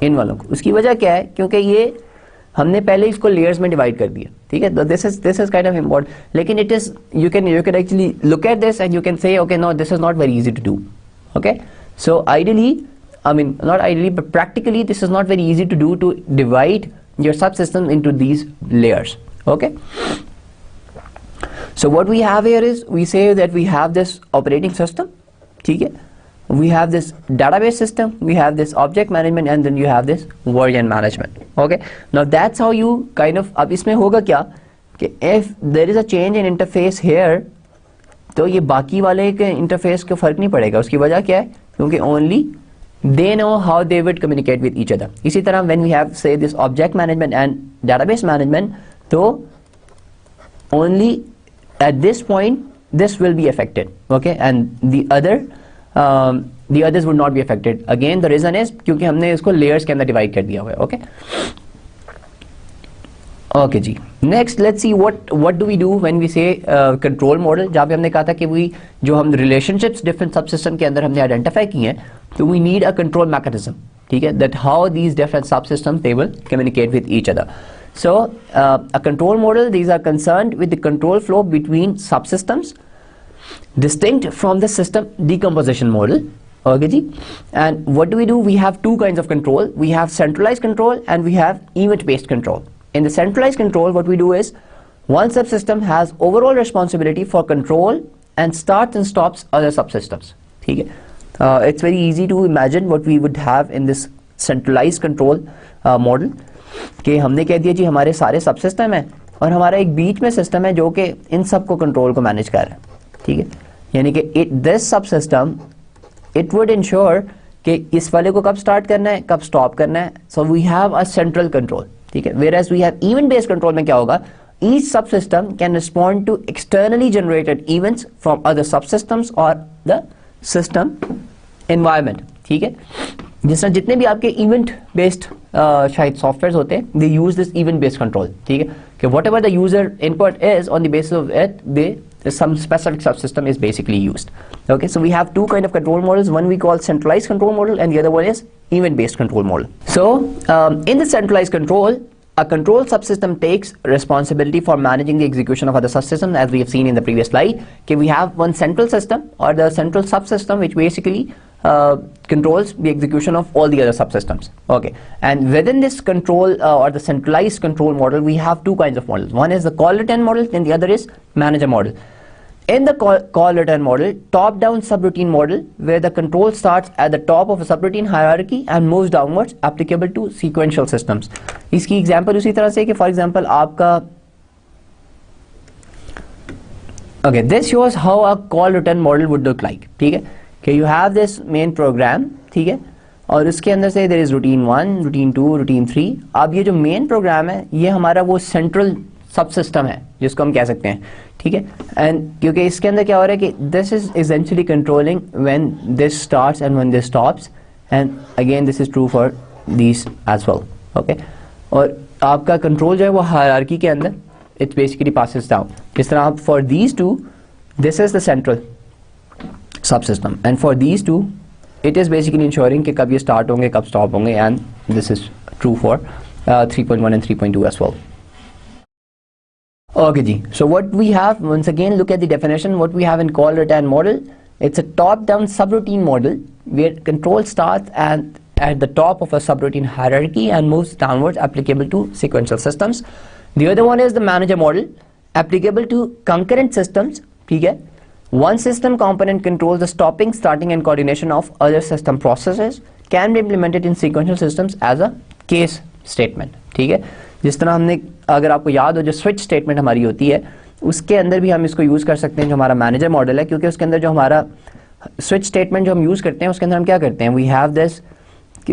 इन वालों को। उसकी वजह क्या है, क्योंकि ये हमने पहले इसको लेयर्स में डिवाइड कर दिया, ठीक है। तो this is kind of important, लेकिन it is you can actually look at this and you can say okay no this is not very easy to do, okay. So ideally, I mean not ideally but practically this is not very easy to do, to divide your subsystem into these layers, okay. So what we have here is, we say that we have this operating system, ठीक है, we have this database system, we have this object management, and then you have this version management, okay. Now that's how you kind of, अब इसमें होगा क्या कि if there is a change in interface here, तो ये बाकी वाले के इंटरफेस को फर्क नहीं पड़ेगा। उसकी वजह क्या है, क्योंकि only they know how they would communicate with each other. इसी तरह when we have say this object management and database management, तो only at this point this will be affected, okay, and the others would not be affected. Again the reason is क्योंकि हमने इसको layers के अंदर divide कर दिया हुआ है, okay. Okay ji, next let's see what do we do when we say control model। जहाँ पे हमने कहा था कि जो हम relationships different subsystem के अंदर हमने identify किए हैं, तो we need a control mechanism, ठीक है, that how these different subsystems they will communicate with each other. So a control model, these are concerned with the control flow between subsystems distinct from the system decomposition model, okay ji. And what do? We have two kinds of control. We have centralized control and we have event based control. In the centralized control, what we do is, one subsystem has overall responsibility for control and starts and stops other subsystems, ठीक है। It's very easy to imagine what we would have in this centralized control model, कि हमने कह दिया जी हमारे सारे subsystem हैं और हमारा एक बीच में सिस्टम है जो कि इन सब को कंट्रोल को मैनेज कर रहा है, ठीक है। यानी कि this subsystem it would ensure कि इस वाले को कब स्टार्ट करना है, कब स्टॉप करना है। So we have a central control, ठीक है। Whereas we have event based control में क्या होगा, each subsystem can respond to externally generated events from other subsystems or the system environment, ठीक है। जिस तरह जितने भी आपके event based शायद सॉफ्टवेयर होते हैं, they use this event based control, ठीक है, कि whatever the user input is, on the basis of it some specific subsystem is basically used, okay. So we have two kind of control models, one we call centralized control model and the other one is event based control model. So in the centralized control, a control subsystem takes responsibility for managing the execution of other subsystems, as we have seen in the previous slide. Okay, we have one central system or the central subsystem which basically controls the execution of all the other subsystems, okay. And within this control or the centralized control model, we have two kinds of models. One is the call return model and the other is manager model. In the call return model, top down subroutine model, where the control starts at the top of a subroutine hierarchy and moves downwards, applicable to sequential systems. इसकी example उसी तरह से कि for example आपका okay, this shows how a call return model would look like, ठीक है, कि you have this main program, ठीक है, और उसके अंदर से there is routine 1, routine 2, routine 3. अब ये जो main program है ये हमारा वो central subsystem है जिसको हम कह सकते हैं, ठीक है। एंड क्योंकि इसके अंदर क्या हो रहा है कि this is essentially controlling when this starts and when this stops, and again this is true for this as well, okay. और आपका कंट्रोल जो है वो हायरार्की के अंदर इट बेसिकली पासेस डाउन। इस तरह आप for these two this is the central subsystem and for these two it is basically ensuring कि कब ये स्टार्ट होंगे कब स्टॉप होंगे, and this is true for 3.1 and 3.2 as well. Okay ji, so what we have, once again look at the definition, what we have in call return model, it's a top down subroutine model where control starts at the top of a subroutine hierarchy and moves downwards, applicable to sequential systems. The other one is the manager model, applicable to concurrent systems. ठीक है, one system component controls the stopping, starting and coordination of other system processes, can be implemented in sequential systems as a case statement. ठीक है, जिस तरह हमने, अगर आपको याद हो, जो स्विच स्टेटमेंट हमारी होती है उसके अंदर भी हम इसको यूज़ कर सकते हैं, जो हमारा मैनेजर मॉडल है, क्योंकि उसके अंदर जो हमारा स्विच स्टेटमेंट जो हम यूज़ करते हैं उसके अंदर हम क्या करते हैं, वी हैव दिस,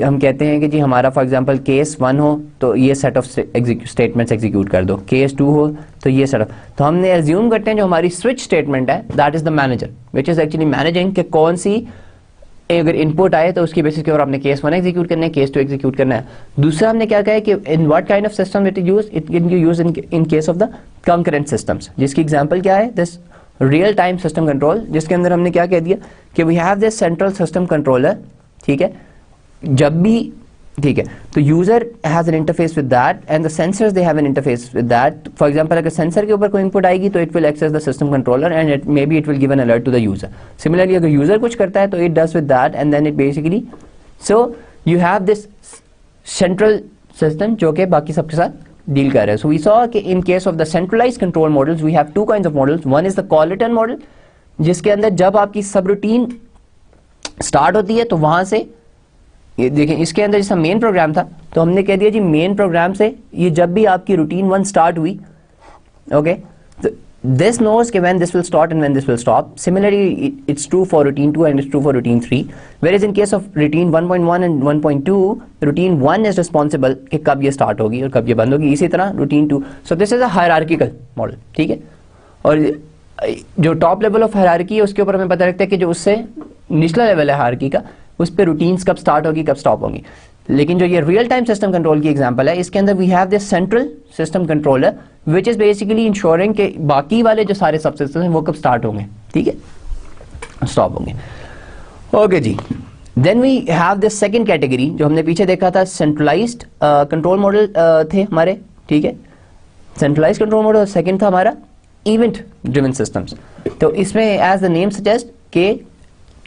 हम कहते हैं कि जी हमारा फॉर एग्जांपल केस 1 हो तो ये सेट ऑफ स्टेटमेंट्स एग्जीक्यूट कर दो, केस 2 हो तो ये सेट ऑफ, तो हमने एज्यूम करते हैं जो हमारी स्विच स्टेटमेंट है that is the manager which is actually managing कि कौन सी अगर इनपुट आए तो उसकी बेसिस के ऊपर आपने केस 1 एग्जीक्यूट करना है, केस 2 एग्जीक्यूट करना है। दूसरा हमने क्या कहा है कि in what kind of system it use, it can be use in case of the concurrent systems, जिसकी एग्जांपल क्या है, this real time system control, जिसके अंदर हमने क्या कह दिया कि we have this central system controller. ठीक है, जब भी, ठीक है, तो user has an interface with that and the sensors they have an interface with that. For example अगर सेंसर के ऊपर कोई इनपुट आएगी तो it will access the system controller and may be it will give an alert to the user. Similarly अगर user कुछ करता है तो it does with that and then it basically, so you have this central system जो कि बाकी सबके साथ डील कर रहे हैं। सो वी सॉ कि in case of the centralised control models we have two kinds of models. One is the call return model, जिसके अंदर जब आपकी सब रूटीन स्टार्ट होती है तो वहां से, ये देखें इसके अंदर जैसा मेन प्रोग्राम था तो हमने कह दिया जी मेन प्रोग्राम से ये जब भी आपकी रूटीन 1 स्टार्ट हुई, ओके, this knows कि when this will start and when this will stop. Similarly, it's true for routine 2 and it's true for routine 3. Whereas in case of routine 1.1 and 1.2, routine 1 is responsible कि कब ये start होगी और कब ये बंद होगी. इसी तरह routine 2. So this is a hierarchical model. ठीक है. और जो टॉप लेवल ऑफ हायरार्की है उसके ऊपर हमें पता लगता है कि जो उससे निचला लेवल है हायरार्की का उस पर रूटीन्स कब स्टार्ट होगी कब स्टॉप होगी. लेकिन जो ये रियल टाइम सिस्टम कंट्रोल की एग्जांपल है इसके अंदर we have this central system controller which is basically ensuring कि बाकी वाले जो सारे सब सिस्टम हैं वो कब स्टार्ट होंगे, ठीक है, स्टॉप होंगे. ओके जी. Then we have this second category जो हमने पीछे देखा था, सेंट्रलाइज्ड कंट्रोल मॉडल थे हमारे, ठीक है, सेंट्रलाइज्ड कंट्रोल मॉडल. सेकंड था हमारा इवेंट ड्रिवन सिस्टम्स. तो इसमें एज द नेम सजेस्ट के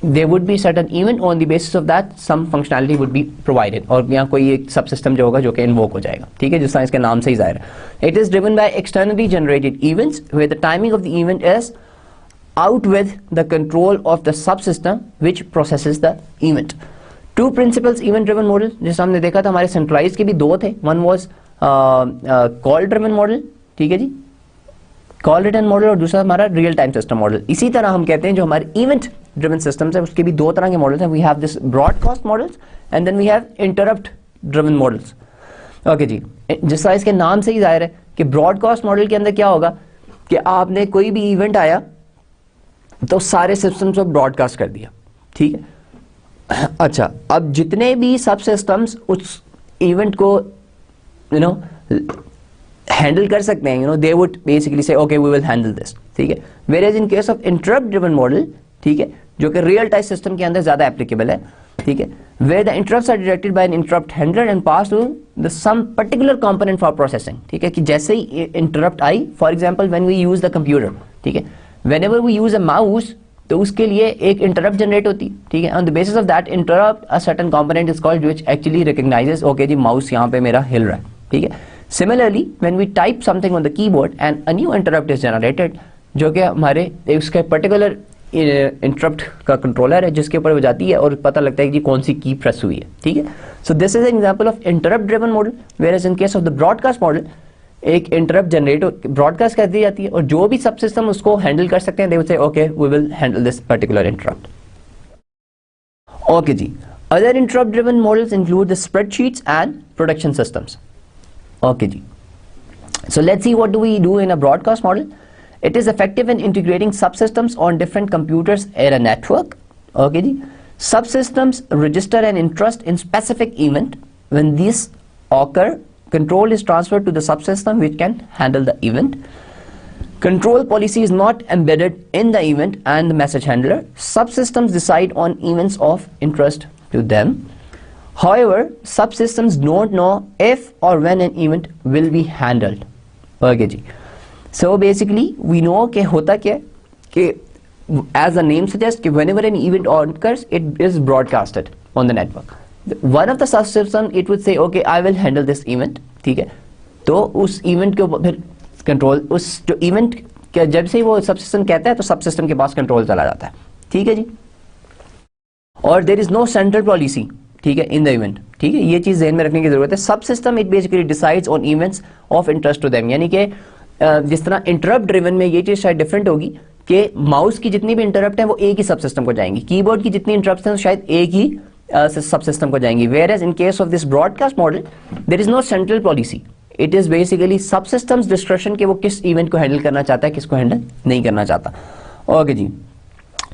there would be certain event on the basis of that some functionality would be provided, और यहाँ कोई एक सब सिस्टम जो होगा जो कि इन्वोक हो जाएगा, ठीक है, जिस तरह इसके नाम से ही जाहिर है. It is driven by externally generated events where the timing of the event is out with the control of the subsystem which processes the event. Two principles event driven model जैसा हमने देखा था हमारे centralized के भी दो थे. One was call driven model, ठीक है जी, कॉल रिटर्न मॉडल, और दूसरा हमारा रियल टाइम सिस्टम मॉडल. इसी तरह हम कहते हैं जो हमारे इवेंट ड्रिवन सिस्टम्स है उसके भी दो तरह के मॉडल्स हैं. We have this broadcast models and then we have interrupt driven models. Okay जी, जिस तरह इसके नाम से ही जाहिर है कि ब्रॉडकास्ट मॉडल के अंदर क्या होगा कि आपने कोई भी इवेंट आया तो सारे सिस्टम्स को ब्रॉडकास्ट कर दिया, ठीक है. अच्छा, अब जितने भी सब सिस्टम्स उस इवेंट को हैंडल कर सकते हैं, they would basically say okay we will handle this, ठीक है. Whereas in case of interrupt driven model, ठीक है, जो कि रियल टाइम सिस्टम के अंदर ज्यादा एप्लीकेबल है, ठीक है, where the interrupts are detected by an interrupt handler and pass to the some particular component for processing, ठीक है, कि जैसे ही इंटरप्ट आई, for example when we use the computer, ठीक है, whenever we use a mouse तो उसके लिए एक इंटरप्ट जनरेट होती, ठीक है. On the basis of that interrupt a certain component is called which actually recognizes okay जी माउस यहाँ पे मेरा हिल रहा है, ठीक है. Similarly, when we type something on the keyboard and a new interrupt is generated, जो कि हमारे उसके पर्टिकुलर इंटरप्ट का कंट्रोलर है जिसके ऊपर वो जाती है और पता लगता है कि कौन सी की प्रेस हुई है, ठीक है. So this is an example of interrupt driven model. Whereas in case of the broadcast model एक इंटरप्ट जनरेट ब्रॉडकास्ट कर दी जाती है और जो भी सब सिस्टम उसको हैंडल कर सकते हैं they will say okay we will handle this particular interrupt. Okay जी. Other interrupt driven models include the spreadsheets and production systems. Okay ji. So let's see what do we do in a broadcast model. It is effective in integrating subsystems on different computers in a network. Okay ji. Subsystems register an interest in specific event. When these occur, control is transferred to the subsystem which can handle the event. Control policy is not embedded in the event and the message handler. Subsystems decide on events of interest to them. However, subsystems don't know if or when an event will be handled. Okay जी. So basically we know कि होता क्या है कि as the name suggests कि whenever an event occurs it is broadcasted on the network. One of the subsystems it would say okay I will handle this event, ठीक है. तो उस इवेंट के ऊपर फिर कंट्रोल, उस जो इवेंट के जब से वो सब सिस्टम कहता है तो सब सिस्टम के पास कंट्रोल चला जाता है, ठीक है जी। और there is no central policy, ठीक है, इन द इवेंट, ठीक है, ये चीज ध्यान में रखने की जरूरत है। Subsystem it basically decides on events of interest to them, यानी कि जिस तरह इंटरप्ट ड्रिवन में ये चीज शायद डिफरेंट होगी कि माउस की जितनी भी इंटरप्ट है वो एक ही सब सिस्टम को जाएंगी, कीबोर्ड की जितनी इंटरप्ट है शायद एक ही सब सिस्टम को जाएंगी। Whereas in case of this broadcast model there is no central policy, it is basically subsystems description के वो किस इवेंट को हैंडल करना चाहता है, किसको हैंडल नहीं करना चाहता। ओके जी,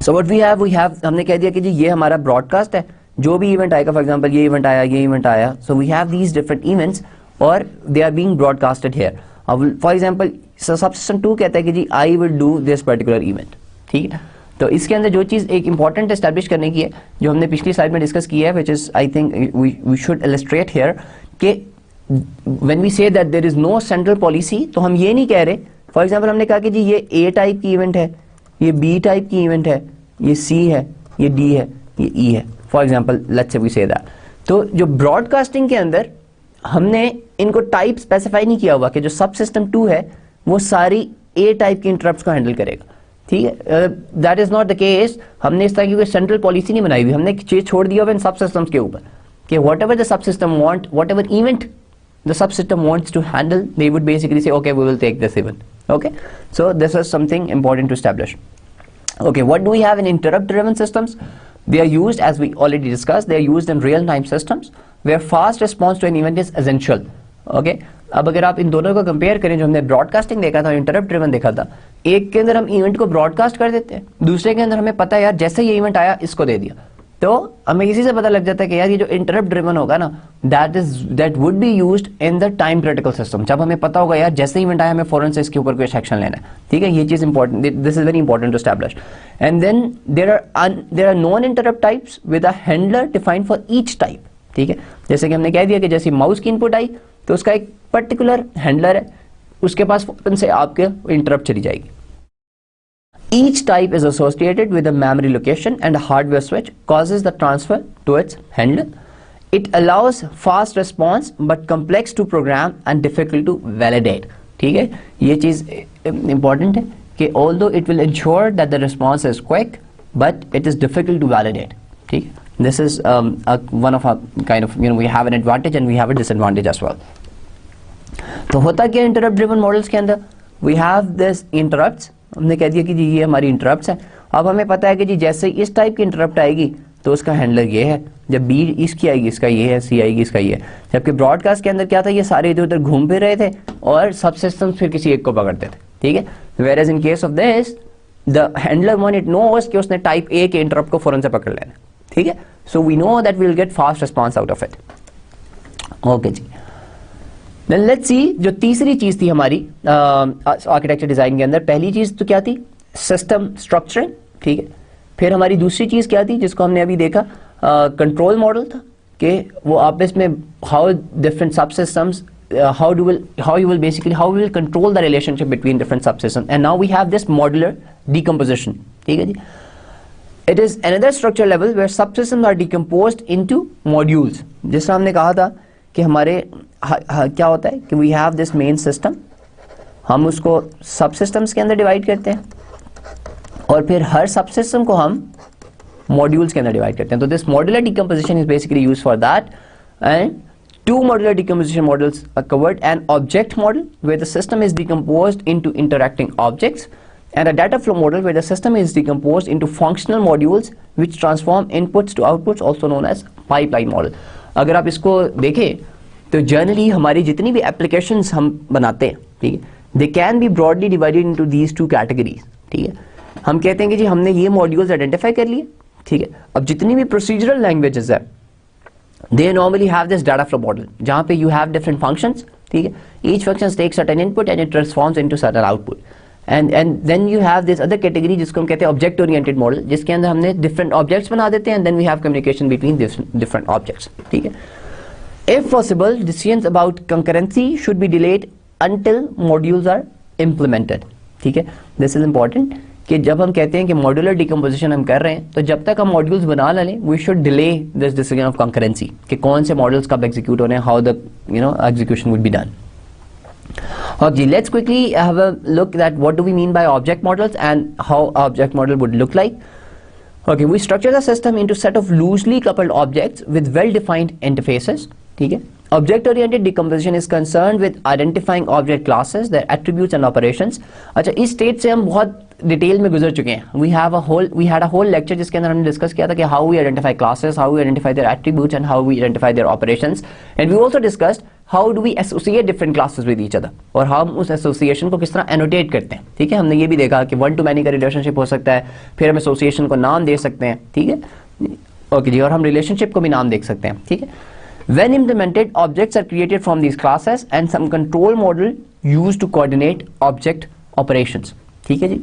सो व्हाट वी हैव हमने कह दिया कि जी ये हमारा ब्रॉडकास्ट है, जो भी इवेंट आएगा, फॉर एग्जांपल ये इवेंट आया, ये इवेंट आया, so we have these different events और they are being broadcasted here. अब फॉर एग्जांपल सब सिस्टम 2 कहता है कि जी I will do this particular event, ठीक है। तो इसके अंदर जो चीज़ एक इंपॉर्टेंट एस्टैब्लिश करने की है, जो हमने पिछली स्लाइड में डिस्कस किया है, which is I think we should illustrate here, कि when we say that there is no central policy, तो हम ये नहीं कह रहे, फॉर एग्जांपल हमने कहा कि जी ये ए टाइप की इवेंट है, ये बी टाइप की इवेंट है, ये सी है, ये डी है, ये ई है, for example let's say we say that. तो जो ब्रॉडकास्टिंग के अंदर हमने इनको टाइप स्पेसिफाई नहीं किया हुआ कि जो सब सिस्टम 2 है वो सारी ए टाइप की इंटरप्ट्स को हैंडल करेगा, ठीक है। That is not the case, हमने इस तरह की कोई सेंट्रल पॉलिसी नहीं बनाई हुई, हमने एक चीज छोड़ दिया हुआ इन सब सिस्टम्स के ऊपर कि what ever the sub system want, what ever event the subsystem wants to handle, they would basically say okay we will take this event, okay। So this is something important to establish. Okay, what do we have in interrupt driven systems? They are used, as we already discussed, they are used in real time systems where fast response to an event is essential, okay। अब अगर आप इन दोनों को compare करें, जो हमने broadcasting देखा था, इंटरप्ट ड्रिवन देखा था, एक के अंदर हम इवेंट को ब्रॉडकास्ट कर देते हैं, दूसरे के अंदर हमें पता है यार जैसे ये इवेंट आया इसको दे दिया, तो हमें इसी से पता लग जाता है कि यार ये जो इंटरप्ट ड्रिवन होगा ना, that would be used in the time critical system, जब हमें पता होगा यार जैसे इवेंट आया हमें फौरन से इसके ऊपर कोई एक्शन लेना है, ठीक है। ये चीज important, this is very important to establish. And then there are non interrupt types with a handler defined for each type, ठीक है। जैसे कि हमने कह दिया कि जैसे माउस की इनपुट आई तो उसका एक पर्टिकुलर हैंडलर है, उसके पास फौरन से आपके इंटरप्ट चली जाएगी। Each type is associated with a memory location and a hardware switch causes the transfer to its handler. It allows fast response but complex to program and difficult to validate, ठीक है। ये चीज़ important है कि although it will ensure that the response is quick but it is difficult to validate, ठीक है। This is one of our kind of, we have an advantage and we have a disadvantage as well. तो होता क्या interrupt driven models के अंदर, we have this interrupts, हमने कह दिया कि जी ये हमारी इंटरप्ट्स हैं। अब हमें पता है कि जी जैसे इस टाइप की इंटरप्ट आएगी तो उसका हैंडलर ये है, जब बी इसकी आएगी इसका ये है, सी आएगी इसका ये है। जबकि ब्रॉडकास्ट के अंदर क्या था, ये सारे इधर उधर घूम फिर रहे थे और सब सिस्टम्स फिर किसी एक को पकड़ते थे, ठीक है। Whereas in case of this the handler one it knows कि उसने टाइप ए के इंटरप्ट को फौरन से पकड़ लेना, ठीक है। So we know that we will get fast response out of it, okay जी। Then let's see, जो तीसरी चीज थी हमारी आर्किटेक्चर डिजाइन के अंदर, पहली चीज तो क्या थी, सिस्टम स्ट्रक्चरिंग, ठीक है। फिर हमारी दूसरी चीज क्या थी जिसको हमने अभी देखा, कंट्रोल मॉडल था, कि वो आपस में हाउ डिफरेंट सब systems how you will control the relationship between different subsystems. And now we have this modular decomposition, ठीक है जी। It is another structure level where subsystems are decomposed into modules. जिस हमने कहा था कि हमारे क्या होता है कि we have this main system, हम उसको subsystems के अंदर डिवाइड करते हैं और फिर हर subsystem को हम modules के अंदर डिवाइड करते हैं। तो this modular decomposition is basically used for that, and two modular decomposition models are covered: an object model where the system is decomposed into interacting objects, and a data flow model where the system is decomposed into functional modules which transform inputs to outputs, also known as pipeline model. अगर आप इसको देखें तो generally हमारी जितनी भी applications हम बनाते हैं, ठीक है, they can be broadly divided into these two categories, ठीक है। हम कहते हैं कि जी हमने ये मॉड्यूल्स आइडेंटिफाई कर लिए, ठीक है। अब जितनी भी प्रोसीजरल लैंग्वेजेस है they normally have this data flow model, जहाँ पे यू हैव डिफरेंट फंक्शंस, ठीक है। Each function takes certain input and it transforms into certain output, and then you have this other category जिसको हम कहते हैं object oriented model, जिसके अंदर हमने डिफरेंट ऑब्जेक्ट्स बना देते हैं and then we have communication between different objects, ठीक है। If possible, decisions about concurrency should be delayed until modules are implemented, ठीक है। This is important कि जब हम कहते हैं कि modular decomposition हम कर रहे हैं तो जब तक हम modules बना लें we should delay this decision of concurrency कि कौन से models कब execute होने हैं, how the execution would be done, Okay, let's quickly have a look at what do we mean by object models and how object model would look like. Okay, we structure the system into set of loosely coupled objects with well-defined interfaces. ठीक है? Object-oriented decomposition is concerned with identifying object classes, their attributes and operations. अच्छा, इस stage से हम बहुत detail में गुजर चुके हैं. We had a whole lecture जिसके अंदर हमने डिस्कस किया था कि how we identify classes, how we identify their attributes and how we identify their operations. And we also discussed how do we associate different classes with each other और हम उस association को किस तरह एनोटेट करते हैं. ठीक है, हमने ये भी देखा कि वन टू मैनी का रिलेशनशिप हो सकता है, फिर हम एसोसिएशन को नाम दे सकते हैं. ठीक है, ओके जी, और हम रिलेशनशिप को भी नाम देख सकते हैं. ठीक है, when implemented objects are created from these classes and some control model used to coordinate object operations. ठीक है जी.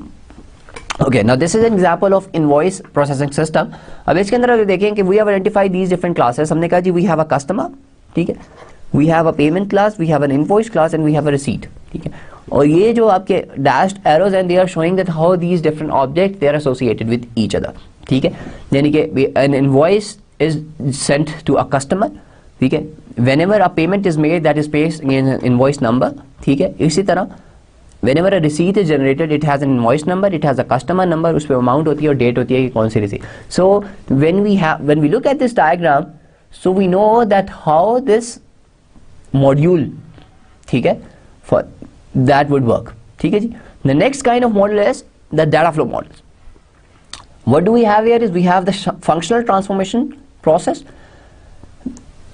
Okay, now this is an example of invoice processing system. अब इसके अंदर अगर देखें कि we have identified these different classes. हमने कहा जी we have a customer, ठीक है, we have a payment class, we have an invoice class and we have a receipt. ठीक है, और ये जो आपके dashed arrows and they are showing that how these different objects they are associated with each other. ठीक है, यानी कि an invoice is sent to a customer. ठीक है, whenever a payment is made that is paid in an invoice number. ठीक है, इसी तरह whenever a receipt is generated it has an invoice number, it has a customer number, उस पे amount होती है और date होती है कि कौन सी receipt. So when we look at this diagram, so we know that how this module, ठीक है, for that would work. ठीक है जी. The next kind of model is the data flow models. What do we have here is we have the functional transformation process.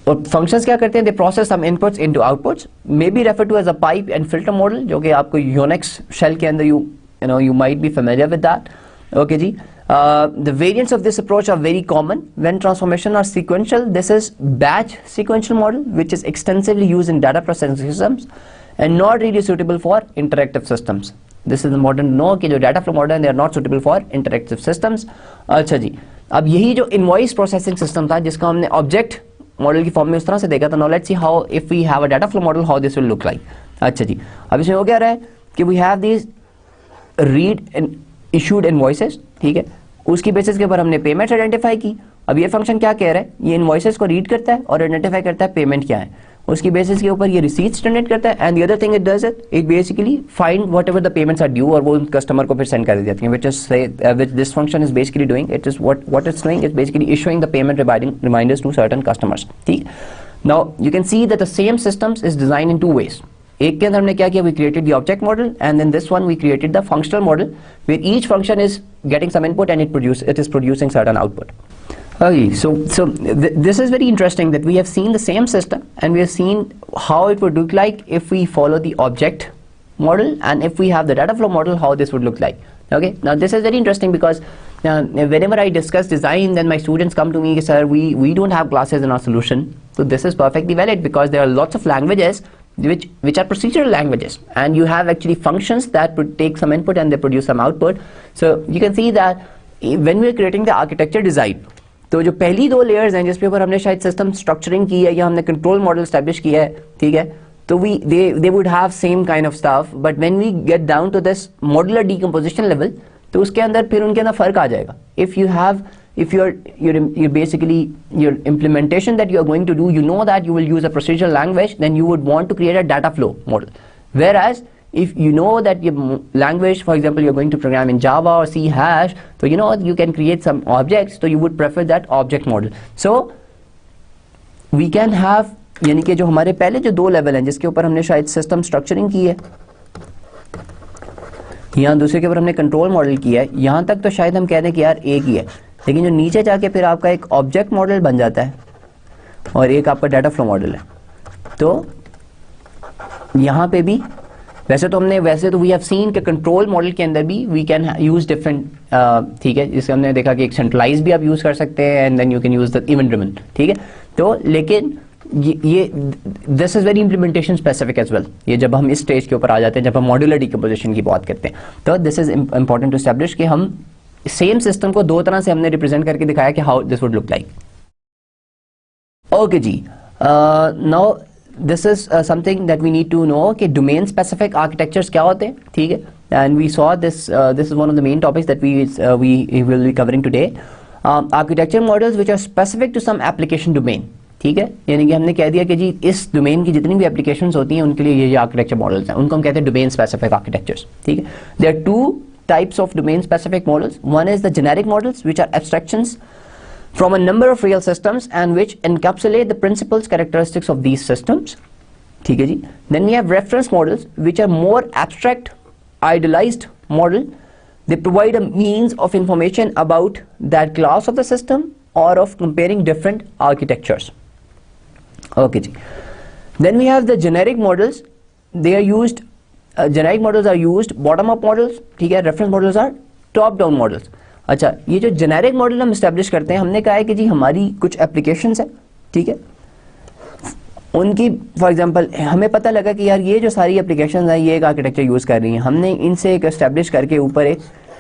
और functions क्या करते हैं? They process some inputs into outputs, may be referred to as a pipe and filter model, जो कि आपको Unix shell के अंदर you might be familiar with that. Okay ji. The variants of this approach are very common when transformation are sequential. This is batch sequential model, which is extensively used in data processing systems and not really suitable for interactive systems. This is important to know कि जो data flow model they are not suitable for interactive systems. अच्छा जी, अब यही जो invoice processing system था जिसका हमने object मॉडल की फॉर्म में उस तरह से देखा था. Now let's see how if we have a data flow model how this will look like. अच्छा जी, अब इसमें हो क्या रहा है कि we have this read and issued invoices. ठीक है, उसकी बेसिस के ऊपर हमने पेमेंट्स आइडेंटिफाई की. अब ये फंक्शन क्या कह रहा है? ये इनवॉइसेस को रीड करता है और आइडेंटिफाई करता है पेमेंट क्या है. उसकी बेसिस के ऊपर ये रिसीट्स जनरेट करता है and the other thing it does it basically find whatever the payments are due और वो कस्टमर को फिर सेंड कर देती हैं. Which this function is basically doing it is what it's doing is basically issuing the payment reminders to certain customers. ठीक, now you can see that the same systems is design in two ways. एक के अंदर हमने क्या किया? We created the object model and then this one we created the functional model where each function is getting some input and it is producing certain output. Okay, so this is very interesting that we have seen the same system and we have seen how it would look like if we follow the object model and if we have the data flow model, how this would look like. Okay, now this is very interesting because whenever I discuss design, then my students come to me, sir, we don't have classes in our solution. So this is perfectly valid because there are lots of languages which are procedural languages and you have actually functions that would take some input and they produce some output. So you can see that when we are creating the architecture design, तो जो पहली दो layers हैं जिसके ऊपर हमने शायद system structuring की है या हमने कंट्रोल मॉडल एस्टैब्लिश किया है. ठीक है, तो they would have same kind of stuff, but when we get down to this modular decomposition level तो उसके अंदर फिर उनके अंदर फर्क आ जाएगा. if you're basically your implementation that you are going to do, you know that you will use a procedural language, then you would want to create a data flow model. Whereas if you know that your language, for example, you're going to program in Java or C#, so you know you can create some objects, so you would prefer that object model. So we can have, यानी कि जो हमारे पहले जो दो level हैं जिसके ऊपर हमने शायद सिस्टम स्ट्रक्चरिंग की है, यहाँ दूसरे के ऊपर हमने कंट्रोल मॉडल किया है, यहाँ तक तो शायद हम कह दें कि यार एक ही है. लेकिन जो नीचे जाके फिर आपका एक ऑब्जेक्ट मॉडल बन जाता है और एक आपका डाटा फ्लो मॉडल है. तो यहाँ पे भी वैसे तो वी हैव सीन कि कंट्रोल मॉडल के अंदर भी वी कैन यूज डिफरेंट. ठीक है, जिससे हमने देखा कि एक सेंट्रलाइज भी आप यूज कर सकते हैं and then you can use the event driven. ठीक है, तो लेकिन ये this is very implementation specific as well. ये जब हम इस स्टेज के ऊपर आ जाते हैं, जब हम मॉड्यूलर डिकम्पोजिशन की बात करते हैं, तो this is important to establish कि हम सेम सिस्टम को दो तरह से हमने रिप्रेजेंट करके दिखाया कि how this would look like. Okay जी, now this is something that we need to know कि domain specific architectures क्या होते हैं. ठीक है, and we saw this is one of the main topics that we will be covering today. Architecture models which are specific to some application domain. ठीक है, यानी कि हमने कह दिया कि जी इस डोमेन की जितनी भी एप्लीकेशंस होती हैं उनके लिए ये आर्किटेक्चर मॉडल्स हैं, उनको हम कहते हैं डोमेन स्पेसिफिक आर्किटेक्चर्स, ठीक है। There are two types of domain specific models. One is the generic models, which are abstractions from a number of real systems and which encapsulate the principles characteristics of these systems, ठीक है जी। Then we have reference models, which are more abstract idealized model. They provide a means of information about that class of the system or of comparing different architectures, okay जी। Then we have the generic models. They are used generic models are used bottom up models, ठीक है। reference models are top down models। अच्छा, ये जो generic model हम establish करते हैं, हमने कहा है कि जी हमारी कुछ applications है, ठीक है, उनकी फॉर एग्जांपल हमें पता लगा कि यार ये जो सारी एप्लीकेशंस हैं ये एक आर्किटेक्चर यूज़ कर रही हैं, हमने इनसे एक एस्टेब्लिश करके ऊपर एक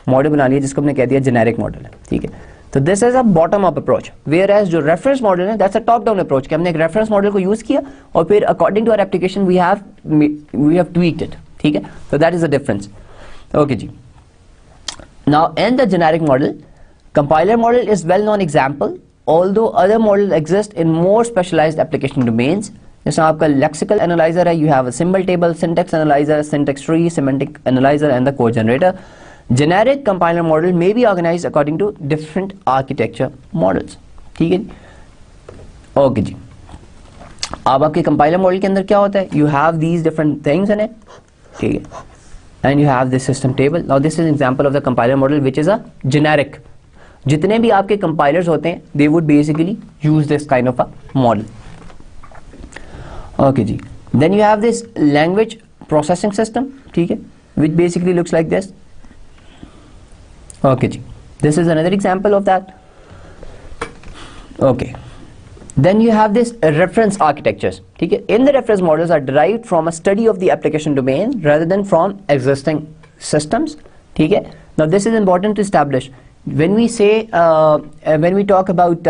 मॉडल बना लिया जिसको हमने कह दिया जेनेरिक मॉडल है, ठीक है। तो this is a bottom up approach, whereas जो रेफरेंस मॉडल है that's a top down approach, कि हमने एक रेफरेंस मॉडल को यूज़ किया और फिर according to our application we have tweaked it, ठीक है। तो that is the difference, okay जी। Now in the generic model, compiler model is well known example, although other models exist in more specialized application domains. जैसे आपका lexical analyzer है, you have a symbol table, syntax analyzer, syntax tree, semantic analyzer and the code generator. Generic compiler model may be organized according to different architecture models, ठीक है जी, okay जी। अब आपके compiler model के अंदर क्या होता है, you have these different things in it, ठीक है, and you have this system table. Now this is an example of the compiler model which is a generic. जितने भी आपके कंपाइलर्स होते हैं they would basically use this kind of a model, okay जी। Then you have this language processing system, ठीक है, which basically looks like this, okay जी। This is another example of that, okay. Then you have this reference architectures, ठीक है। In the reference models are derived from a study of the application domain rather than from existing systems, ठीक है। Now this is important to establish when we say when we talk about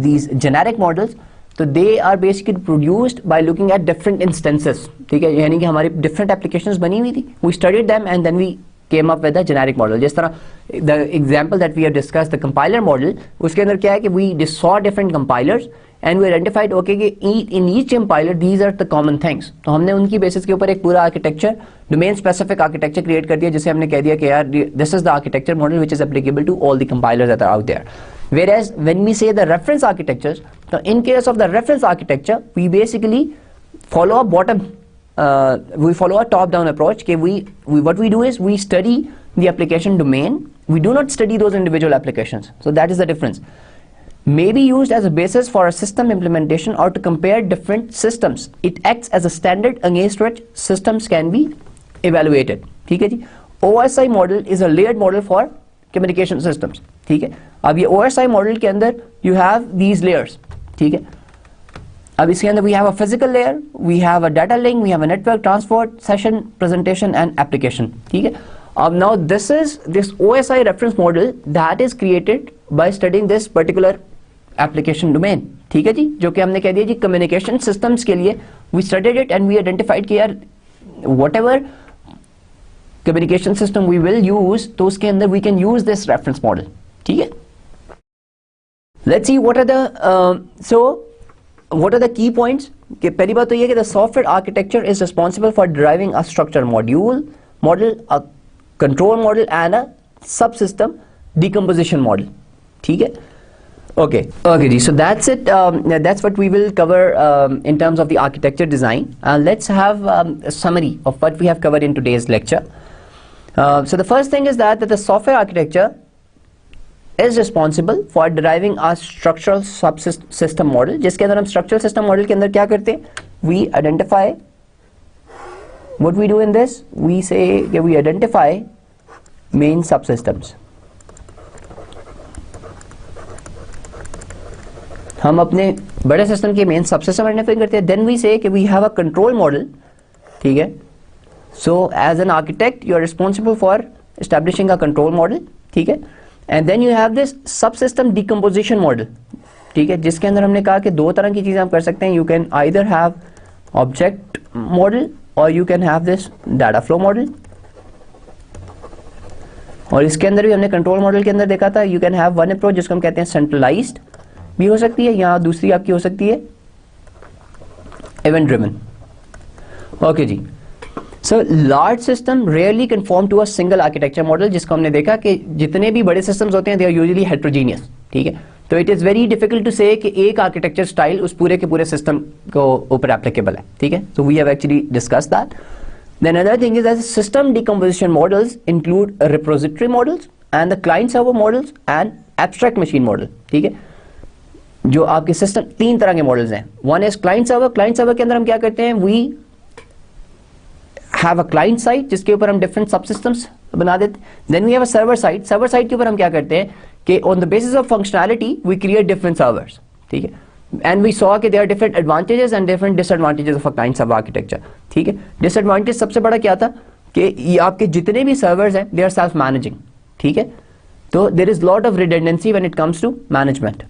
these generic models, तो they are basically produced by looking at different instances, ठीक है, यानी कि हमारी different applications बनी हुई थी, we studied them and then we came up with a generic model. जिस तरह the example that we have discussed, the compiler model, उसके अंदर क्या है कि we saw different compilers and we identified okay कि in each compiler these are the common things. तो हमने उनकी बेसिस के ऊपर एक पूरा architecture, domain specific architecture create कर दिया, जिसे हमने कह दिया कि यार this is the architecture model which is applicable to all the compilers that are out there. Whereas when we say the reference architectures, so in case of the reference architecture we basically follow a bottom we follow a top down approach कि we what we do is we study the application domain, we do not study those individual applications, so that is the difference. May be used as a basis for a system implementation or to compare different systems. It acts as a standard against which systems can be evaluated, ठीक है जी। OSI model is a layered model for communication systems, ठीक है। अब ये OSI model के अंदर you have these layers, ठीक है। अब इसके अंदर we have a physical layer, we have a data link, we have a network, transport, session, presentation and application, ठीक है। अब now this OSI reference model that is created by studying this particular application domain, ठीक है जी, जो कि हमने कह दिया जी कम्युनिकेशन सिस्टम्स के लिए we studied it and we identified कि यार whatever communication system we will use, तो उसके अंदर we can use this reference model, ठीक है। Let's see what are the key points. कि पहली बात तो ये कि the software architecture is responsible for driving a structure model, a control model and a subsystem decomposition model, ठीक है। Okay, जी, so that's it. That's what we will cover in terms of the architecture design. Let's have a summary of what we have covered in today's lecture. So the first thing is that the software architecture is responsible for deriving a structural subsystem model, जिसके अंदर हम structural system model के अंदर क्या करते हैं, we identify, what we do in this, we say that we identify main subsystems. हम अपने बड़े सिस्टम के मेन सबसिस्टम आइडेंटिफाई करते हैं, देन वी से कि we have a control model, ठीक है। So as an architect you are responsible for establishing a control model, ठीक है। And then you have this subsystem decomposition model, ठीक है, जिसके अंदर हमने कहा कि दो तरह की चीजें आप कर सकते हैं, you can either have object model और you can have this data flow model. और इसके अंदर भी हमने कंट्रोल मॉडल के अंदर देखा था, you can have one approach जिसको हम कहते हैं सेंट्रलाइज्ड, भी हो सकती है, या दूसरी आपकी हो सकती है इवेंट ड्रिवन। ओके जी, so large system rarely conform to a single architecture model, जिसको हमने देखा कि जितने भी बड़े सिस्टम्स होते हैं दे आर यूजुअली हेट्रोजीनियस, ठीक है। तो it is very difficult to say कि एक आर्किटेक्चर स्टाइल उस पूरे के पूरे सिस्टम को ऊपर एप्लीकेबल है, ठीक है। So we have actually discussed that. Then another thing is that system decomposition models include repository models and the client server models and abstract machine model, ठीक है। जो आपके सिस्टम तीन तरह के मॉडल्स हैं। One is client server. Client server के अंदर हम क्या करते हैं, we have a client site जिसके ऊपर हम डिफरेंट सब सिस्टम्स बना देते हैं। Then we have a server site. Server site के ऊपर हम क्या करते हैं कि on the basis of functionality we create different servers, ठीक है। एंड वी सॉ कि there are different advantages and different disadvantages of a client server architecture, ठीक है। डिसएडवांटेज सबसे बड़ा क्या था कि ये आपके जितने भी सर्वर्स हैं दे आर सेल्फ मैनेजिंग, ठीक है। तो there is lot of redundancy when it comes to management.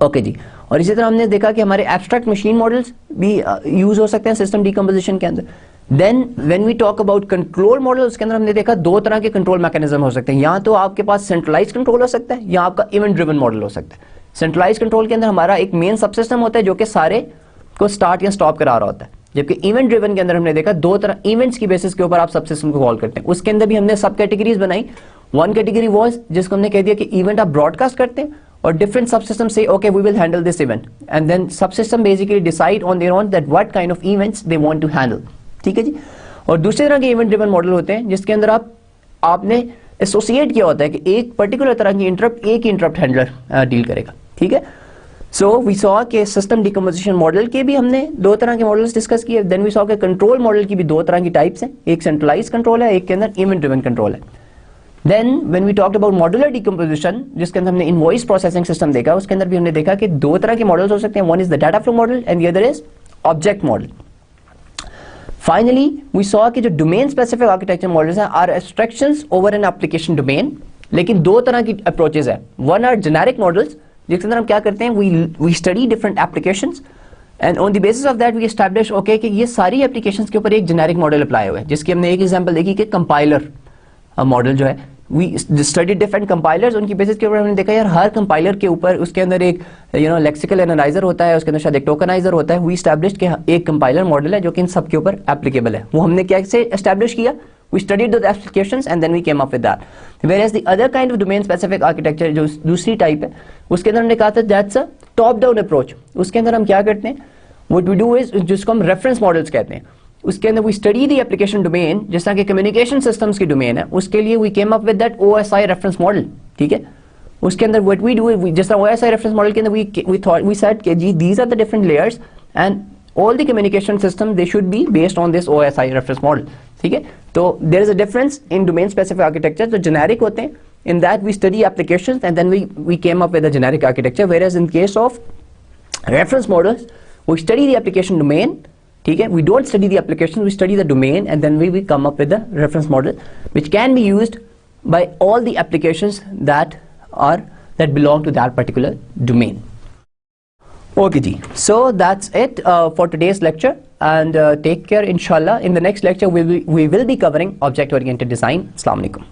Okay जी, और इसी तरह हमने देखा कि हमारे एब्स्ट्रैक्ट मशीन मॉडल्स भी यूज हो सकते हैं सिस्टम डिकम्पोजिशन के अंदर। Then when we talk about control model, उसके अंदर हमने देखा दो तरह के कंट्रोल मैकेनिज्म हो सकते हैं, या तो आपके पास सेंट्रलाइज कंट्रोल हो सकता है या आपका इवेंट ड्रिवन मॉडल हो सकता है। सेंट्रलाइज कंट्रोल के अंदर हमारा एक मेन सबसिस्टम होता है जो कि सारे को स्टार्ट या स्टॉप करा रहा होता है, जबकि इवेंट ड्रिवन के अंदर हमने देखा दो तरह इवेंट्स की बेसिस के ऊपर आप सबसिस्टम को कॉल करते हैं। उसके अंदर भी हमने सब कैटेगरीज बनाई। वन कैटेगरी वाज जिसको हमने कह दिया कि इवेंट आप ब्रॉडकास्ट करते हैं और different subsystem say okay we will handle this event, and then subsystem basically decide on their own that what kind of events they want to handle, ठीक है जी। और दूसरे तरह के इवेंट ड्रिवन मॉडल होते हैं जिसके अंदर आपने एसोसिएट किया होता है कि एक पर्टिकुलर तरह की इंटरप्ट एक ही इंटरप्ट हैंडलर डील करेगा, ठीक है। सो वी सॉ के सिस्टम डिकम्पोजिशन मॉडल के भी हमने दो तरह के मॉडल्स डिस्कस किए। देन वी सॉ के कंट्रोल मॉडल की भी दो तरह की टाइप्स हैं, एक सेंट्रलाइज कंट्रोल है, एक के अंदर इवेंट ड्रिवन कंट्रोल है। Then when we talked about modular decomposition, जिसके अंदर हमने इनवॉइस प्रोसेसिंग सिस्टम देखा, उसके अंदर भी हमने देखा कि दो तरह के मॉडल्स हो सकते हैं, one is the data flow model and the other is object model. Finally we saw कि जो डोमेन स्पेसिफिक आर्किटेक्चर मॉडल्स हैं are abstractions over an application domain, लेकिन दो तरह की अप्रोचेस है। वन आर जेनेरिक मॉडल्स जिसके अंदर हम क्या करते हैं, we study different applications and on the basis of that we establish okay कि ये सारी एप्लीकेशंस के ऊपर एक जेनेरिक मॉडल अप्लाई हुआ है, जिसकी हमने एक एग्जांपल देखी कि कंपाइलर मॉडल जो है, वी स्टडी डिफरेंट कंपाइलर्स, उनकी बेसिस के ऊपर हमने देखा यार हर कंपाइलर के ऊपर उसके अंदर एक लेक्सिकल एनालाइजर होता है, उसके अंदर शायद एक टोकनाइजर होता है। वी एस्टैब्लिश कि एक कंपाइलर मॉडल है जो कि इन सब के ऊपर एप्लीकेबल है। वो हमने कैसे एस्टैब्लिश किया, we studied those applications and then we came up with that. Whereas the other kind of domain specific architecture जो दूसरी टाइप है, उसके अंदर हमने कहा था that's a top down approach। उसके अंदर हम क्या करते हैं, what we do is जिसको हम reference models कहते हैं, उसके अंदर we study the application domain, जिस तरह के communication systems की domain है, उसके लिए we came up with that OSI reference model, ठीक है। उसके अंदर what we do is जिस तरह OSI reference model के अंदर we said कि जी these are the different layers and all the communication system they should be based on this OSI reference model, ठीक है। तो there is a difference in domain specific architecture, जो generic होते हैं, in that we study applications and then we came up with a generic architecture, whereas in case of reference models we study the application domain, ठीक है, we don't study the application, we study the domain and then we come up with the reference model which can be used by all the applications that belong to that particular domain. Okay ji, so that's it for today's lecture and take care inshallah. In the next lecture we will be covering object oriented design. Assalamu alaikum.